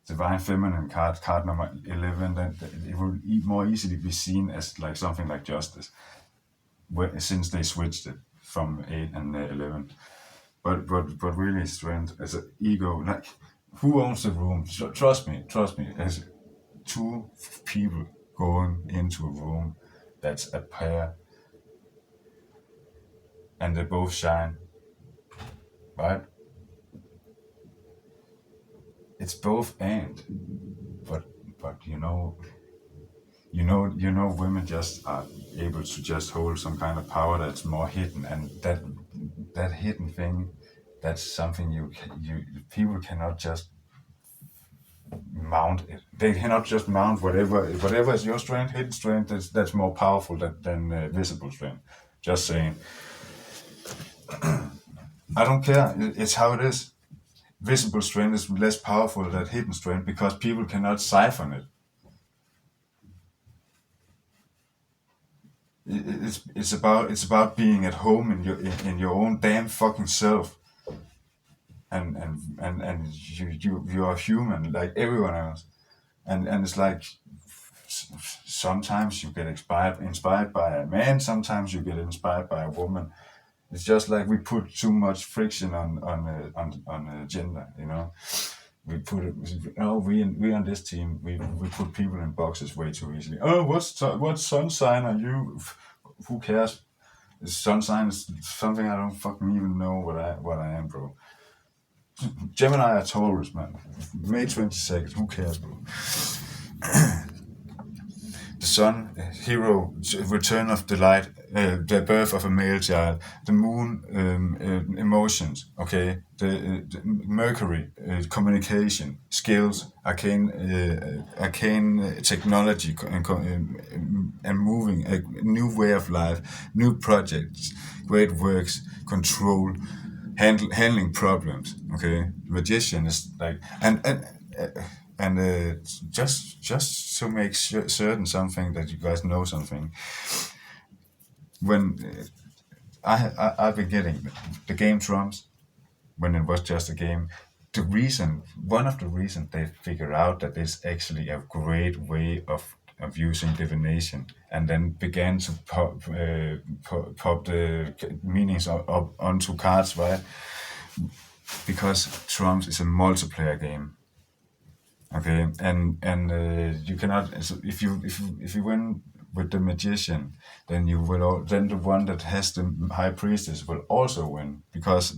divine feminine card number 11, that it will more easily be seen as like something like justice, since they switched it from 8 and 11. But really strength as an ego, like who owns the room? Trust me, as two people going into a room that's a pair and they both shine, right? It's both and, but women just are able to just hold some kind of power that's more hidden, and that hidden thing, that's something you people cannot just mount it. They cannot just mount whatever is your strength, hidden strength. That's more powerful than visible strength. Just saying. I don't care. It's how it is. Visible strength is less powerful than hidden strength because people cannot siphon it. It's about being at home in your own damn fucking self, and you are human like everyone else, and it's like sometimes you get inspired by a man, sometimes you get inspired by a woman. It's just like we put too much friction on gender, We put it. Oh, we on this team. We put people in boxes way too easily. Oh, what sun sign are you? Who cares? Sun sign is something I don't fucking even know what I am, bro. Gemini are Taurus, man. May 22nd. Who cares, bro? The sun, hero, return of the light, the birth of a male child, the moon, emotions, okay, the Mercury, communication, skills, arcane technology, and moving, a new way of life, new projects, great works, control, handling problems. Okay, magician is like and just to make certain something that you guys know something. When I've been getting the game drums when it was just a game. One of the reasons they figured out that it's actually a great way of using divination, and then began to pop the meanings up onto cards, right? Because Trumps is a multiplayer game. Okay, and you cannot. So if you win with the magician, then you will. Then the one that has the high priestess will also win, because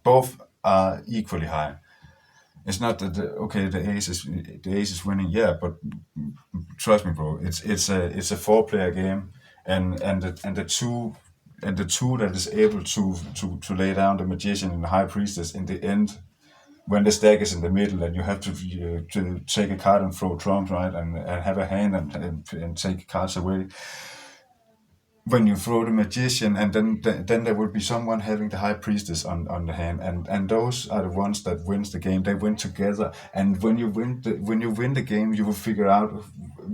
both are equally high. It's not that the ace is winning, yeah, but trust me, bro. It's a 4-player game, and the two that is able to lay down the magician and the high priestess in the end, when the stack is in the middle and you have to take a card and throw trumps, right, and have a hand and take cards away. When you throw the magician, and then there will be someone having the high priestess on the hand, and those are the ones that wins the game. They win together, and when you win the game, you will figure out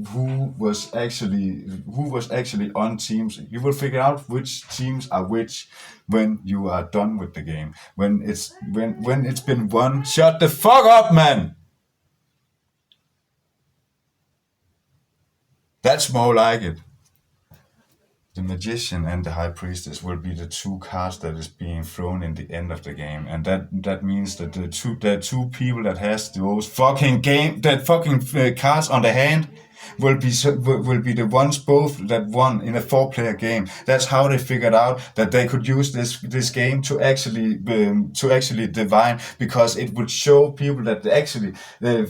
who was actually on teams. You will figure out which teams are which when you are done with the game. When it's been won, shut the fuck up, man. That's more like it. The magician and the high priestess will be the two cards that is being thrown in the end of the game, and that means that the two people that has those fucking cards on the hand will be the ones both that won in a 4-player game. That's how they figured out that they could use this game to actually divine, because it would show people that actually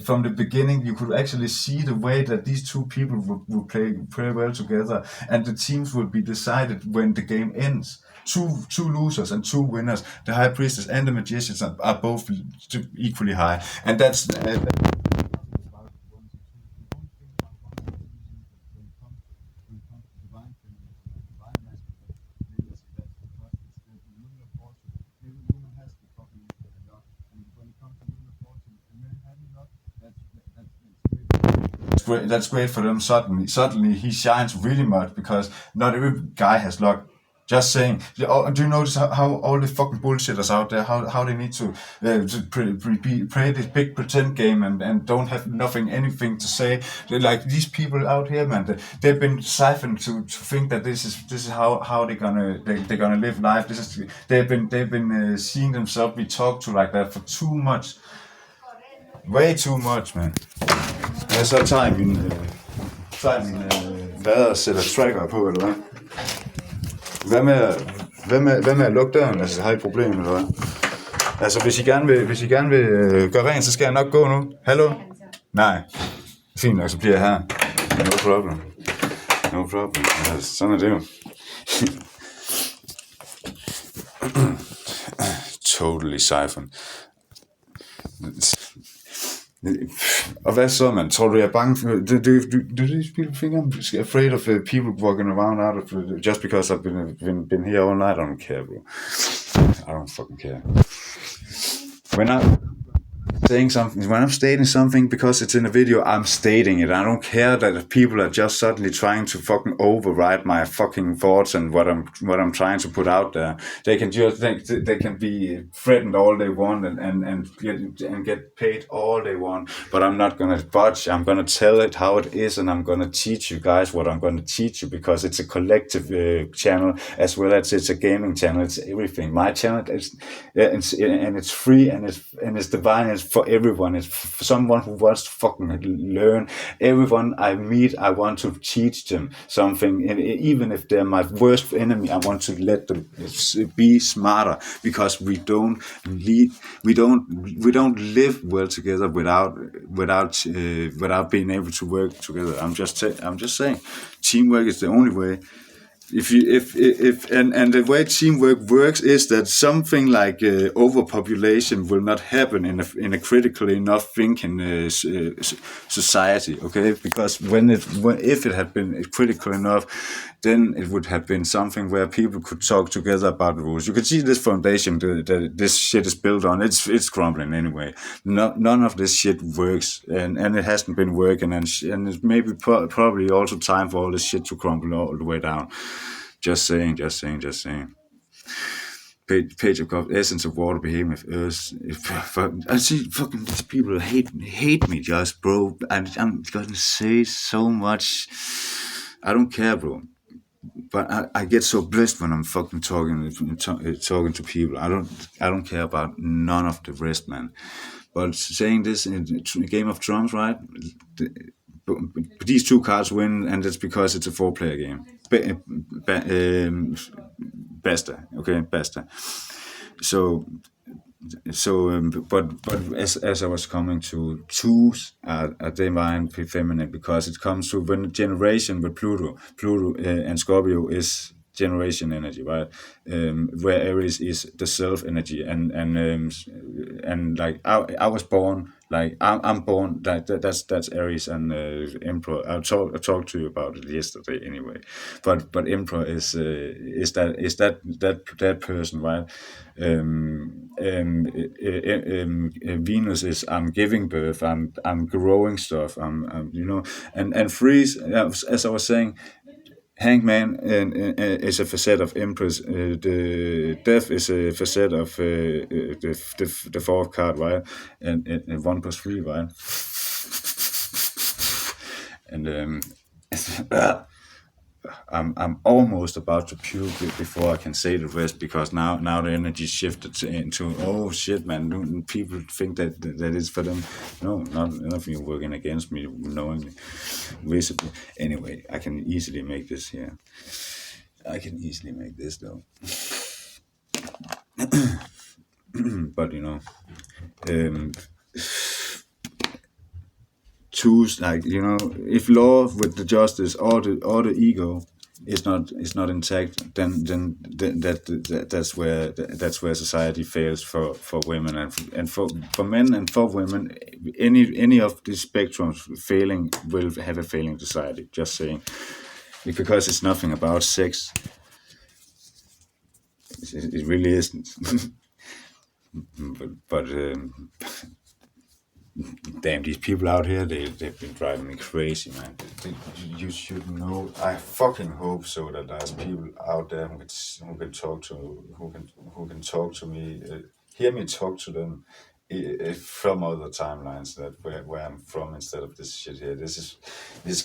from the beginning you could actually see the way that these two people would play well together, and the teams will be decided when the game ends. Two losers and two winners. The high priestess and the magicians are both equally high, and that's. That's great for them. Suddenly he shines really much, because not every guy has luck. Just saying. Do you notice how all the fucking bullshitters out there, how they need to play this big pretend game and don't have anything to say? They're like, these people out here, man, they've been siphoned to think that this is how they're gonna live life. They've been seeing themselves be talked to like that for too much, way too much, man. Så tager jeg min vader og sætter tracker på, eller hvad? Hvad med at lukke døren? Altså, har I et problem, eller hvad? Altså, hvis I gerne vil gøre rent, så skal jeg nok gå nu. Hallo? Nej. Fint nok, så bliver jeg her. No problem. Altså, sådan er det jo. Totally siphon. Og hvad så, man? Tror du, jeg er bange for... Do you think I'm afraid of people walking around out of... Just because I've been here all night? I don't care, bro. I don't fucking care. When I'm stating something because it's in a video, I'm stating it. I don't care that people are just suddenly trying to fucking override my fucking thoughts and what I'm trying to put out there. They can just they can be threatened all they want and get paid all they want. But I'm not gonna budge. I'm gonna tell it how it is, and I'm gonna teach you guys what I'm gonna teach you, because it's a collective channel as well as it's a gaming channel. It's everything. My channel is and it's free and it's divine. It's for everyone. It's for someone who wants to fucking learn. Everyone I meet, I want to teach them something, and even if they're my worst enemy, I want to let them be smarter, because we don't live well together without being able to work together. I'm just saying, teamwork is the only way. and the way teamwork works is that something like overpopulation will not happen in a critically enough thinking society, okay? Because if it had been critical enough, then it would have been something where people could talk together about the rules. You can see this foundation that this shit is built on. It's crumbling anyway. None of this shit works, and it hasn't been working, and it's maybe probably also time for all this shit to crumble all the way down. Just saying, just saying, just saying. Page of cup, essence of water, behemoth, earth. I see fucking these people hate me, just bro. I'm gonna say so much. I don't care, bro. But I get so blessed when I'm fucking talking to people. I don't care about none of the rest, man. But saying this in Game of Thrones, right? But these two cards win, and that's because it's a 4-player game. Basta, okay, basta. So but as I was coming to twos are divine feminine because it comes to when generation with Pluto and Scorpio is generation energy, right? Where Aries is the self energy, and like I was born like I'm born that's Aries and Emperor. I talked to you about it yesterday anyway, but Emperor is that person, right? Venus is I'm giving birth, I'm growing stuff, and Freeze, as I was saying, Hangman is a facet of Empress. The Death is a facet of the fourth card, right? And 1+3, right? And I'm almost about to puke before I can say the rest because now the energy shifted into oh shit, man. People think that is for them. No, nothing working against me knowingly, visibly. Anyway, I can easily make this here. I can easily make this though. But um, choose like if law with the justice or the ego is not intact, then that's where society fails for women and for men and for women. Any of these spectrums failing will have a failing society. Just saying, because it's nothing about sex. It really isn't. but damn, these people out here, they've been driving me crazy, man. You should know. I fucking hope so that there's people out there who can talk to who can talk to me, hear me talk to them from other timelines that where I'm from instead of this shit here. This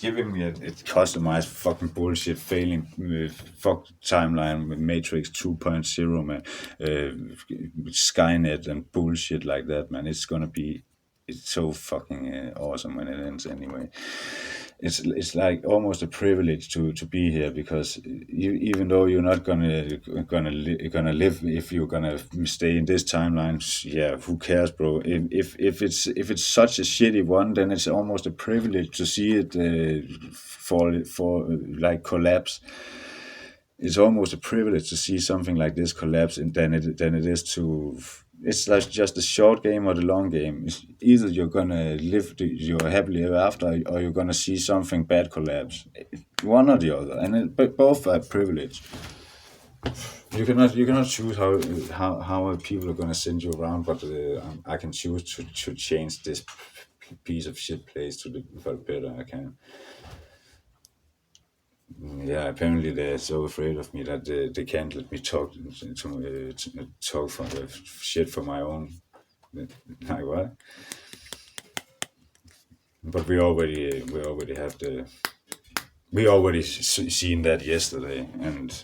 giving me a customized fucking bullshit failing fuck timeline with Matrix 2.0, man, Skynet and bullshit like that, man. It's so fucking awesome when it ends anyway. It's like almost a privilege to be here because even though you're not gonna live if you're gonna stay in this timeline, yeah, who cares, bro? If it's such a shitty one, then it's almost a privilege to see it for like collapse. It's almost a privilege to see something like this collapse, and than it is to. It's like just the short game or the long game. It's either you're gonna live your happily ever after, or you're gonna see something bad collapse. One or the other, and but both are privilege. You cannot choose how people are gonna send you around, but I can choose to change this piece of shit place for the better. I can. Yeah, apparently they're so afraid of me that they can't let me talk from the shit for my own. Like what? But we already seen that yesterday and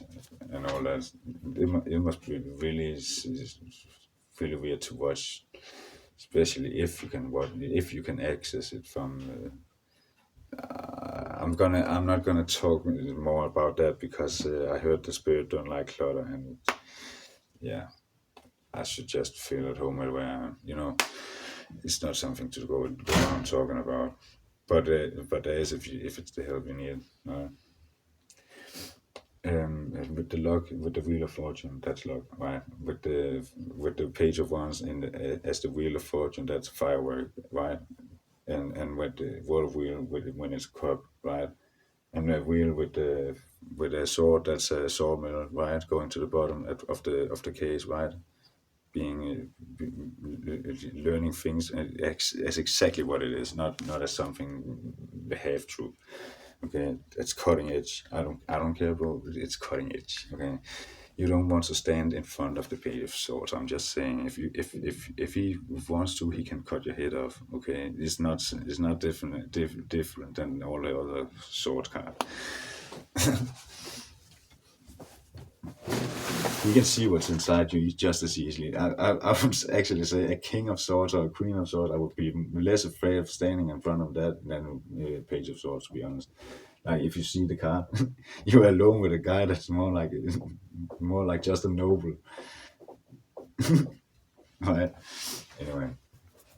all that. It must be really weird to watch, especially if you can access it from. I'm not gonna talk more about that because I heard the spirit don't like clutter, and yeah, I should just feel at home where I am. It's not something to go around talking about. But there is if it's the help you need. With the luck, with the wheel of fortune, that's luck, right? With the page of wands in as the wheel of fortune, that's firework, right? And with the water wheel, when it's cup, right? And the wheel with a sword, that's a sawmill, right? Going to the bottom of the case, right? Being learning things as exactly what it is, not as something half true. Okay, it's cutting edge. I don't care, bro. It's cutting edge. Okay, you don't want to stand in front of the page of swords. I'm just saying, if he wants to, he can cut your head off. Okay, it's not different than all the other sword cards. You can see what's inside you just as easily. I would actually say a king of swords or a queen of swords. I would be less afraid of standing in front of that than a page of swords. To be honest, like if you see the card, you're alone with a guy that's more like just a noble, right? Anyway,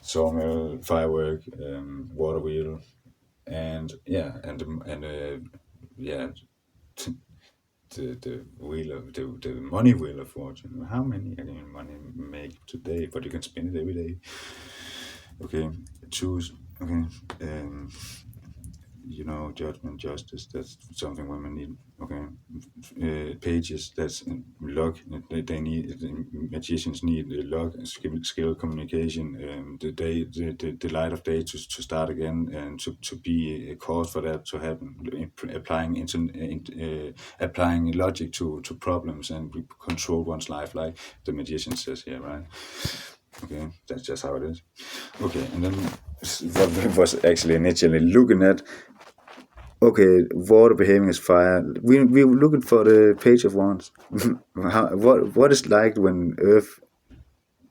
sawmill, firework, water wheel, and yeah, yeah, the wheel of the money wheel of fortune. How many can you money make today? But you can spend it every day. Okay, choose. Okay, judgment, justice. That's something women need. Okay, pages. That's luck. They need. Magicians need luck, skill, communication. The light of day to start again, and to be a cause for that to happen. Applying logic to problems and control one's life, like the magician says here, right? Okay, that's just how it is. Okay, and then what we was actually initially looking at. Okay, water behaving as fire. We were looking for the page of wands. What is like when earth.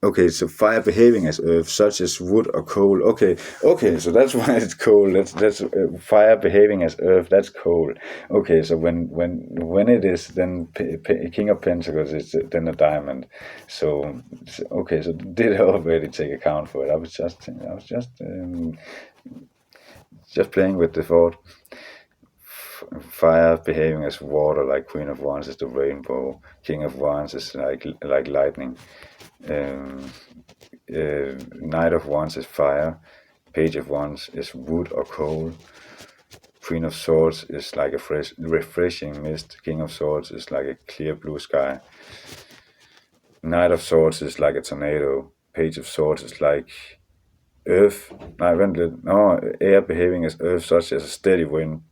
Okay, so fire behaving as earth, such as wood or coal. Okay, so that's why it's coal. That's fire behaving as earth. That's coal. Okay, so when it is then King of Pentacles is then a diamond. Okay, so did I already take account for it? I was just playing with the thought. Fire behaving as water, like Queen of Wands is the rainbow. King of Wands is like lightning. Um, Knight of Wands is fire. Page of Wands is wood or coal. Queen of Swords is like a refreshing mist. King of Swords is like a clear blue sky. Knight of Swords is like a tornado. Page of Swords is like earth. No, air behaving as earth, such as a steady wind.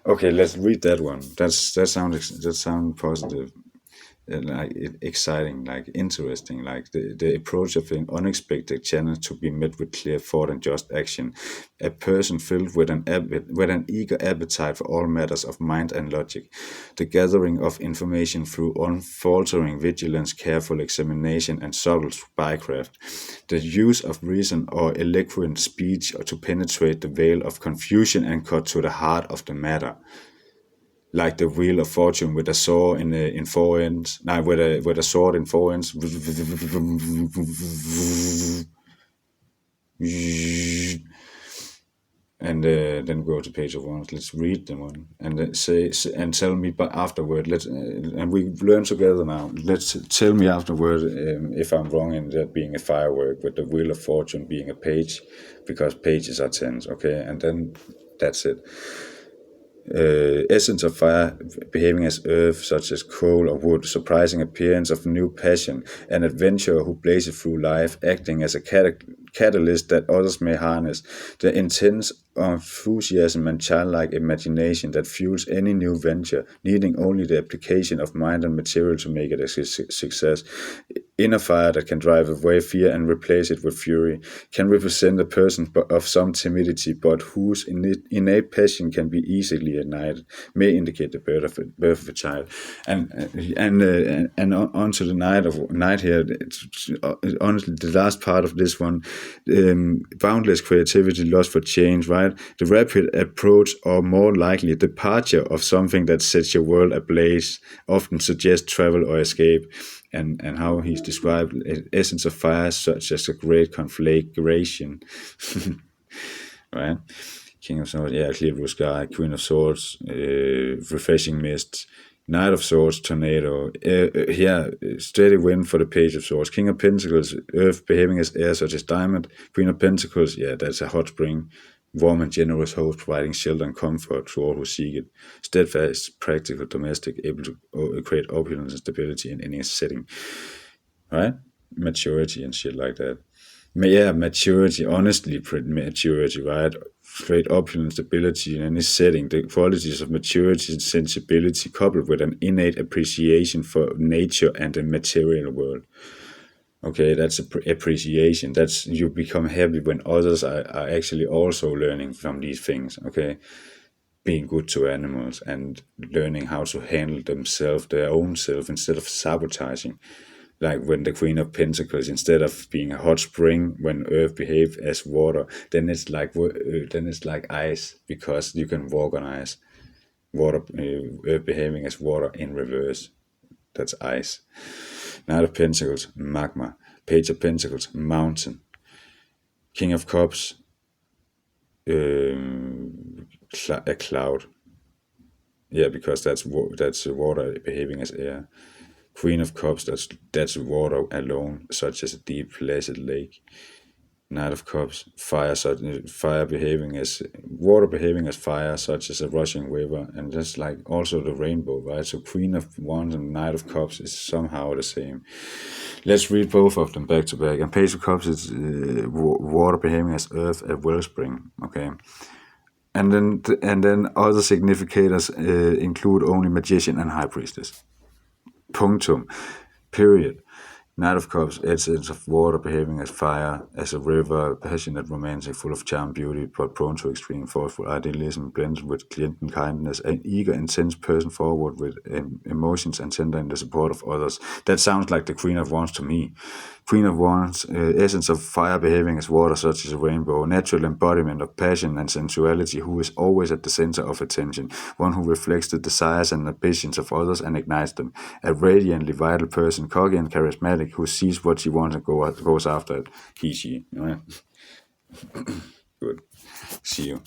Okay, let's read that one. That sounds positive. Like exciting, like interesting, like the approach of an unexpected challenge to be met with clear thought and just action. A person filled with an eager appetite for all matters of mind and logic. The gathering of information through unfaltering vigilance, careful examination, and subtle spycraft. The use of reason or eloquent speech to penetrate the veil of confusion and cut to the heart of the matter, like the wheel of fortune with a saw in four ends. No, with a sword in four ends. And then go to page of wands. Let's read them one and then say and tell me. But afterward, let's and we learn together now. Let's tell me afterward if I'm wrong in that being a firework with the wheel of fortune being a page, because pages are tens. Okay, and then that's it. Essence of fire behaving as earth, such as coal or wood, surprising appearance of new passion, an adventurer who blazes through life, acting as a catalyst that others may harness, the intense enthusiasm and childlike imagination that fuels any new venture, needing only the application of mind and material to make it a success. Inner fire that can drive away fear and replace it with fury, can represent a person of some timidity, but whose innate passion can be easily ignited, may indicate the birth of a child. And on to the night here. Honestly, the last part of this one, boundless creativity, lust for change, right? The rapid approach or more likely departure of something that sets your world ablaze often suggests travel or escape. And how he's described essence of fire such as a great conflagration, right? King of Swords, yeah, Clear Blue Sky. Queen of Swords, Refreshing Mist. Knight of Swords, Tornado. Here, steady win for the Page of Swords. King of Pentacles, Earth behaving as air, such as Diamond. Queen of Pentacles, yeah, that's a hot spring. Warm and generous host, providing shelter and comfort to all who seek it. Steadfast, practical, domestic, able to create opulence and stability in any setting. Right? Maturity and shit like that. Yeah, maturity, honestly, maturity, right? Great opulence, stability in any setting. The qualities of maturity and sensibility coupled with an innate appreciation for nature and the material world. Okay, that's appreciation. That's you become happy when others are actually also learning from these things. Okay, being good to animals and learning how to handle themselves, their own self, instead of sabotaging. Like when the Queen of Pentacles, instead of being a hot spring, when Earth behaves as water, then it's like ice, because you can walk on ice. Water, Earth behaving as water in reverse. That's ice. Knight of Pentacles, magma. Page of Pentacles, mountain. King of Cups, a cloud. Yeah, because that's water behaving as air. Queen of Cups, that's water alone, such as a deep, placid lake. Knight of Cups, fire behaving as water, behaving as fire, such as a rushing river, and just like also the rainbow, right? So Queen of Wands and Knight of Cups is somehow the same. Let's read both of them back to back. And Page of Cups is water behaving as earth, a wellspring. Okay. And then other significators include only Magician and High Priestess. Punctum. Period. Knight of Cups, essence of water, behaving as fire, as a river, passionate, romantic, full of charm, beauty, but prone to extreme, forceful idealism, blended with gentle kindness, an eager, intense person forward with emotions and tender in the support of others. That sounds like the Queen of Wands to me. Queen of Wands, essence of fire, behaving as water, such as a rainbow, natural embodiment of passion and sensuality, who is always at the center of attention, one who reflects the desires and ambitions of others and ignites them, a radiantly vital person, cocky and charismatic, who sees what she wants and goes after it. She. Right? Good. See you.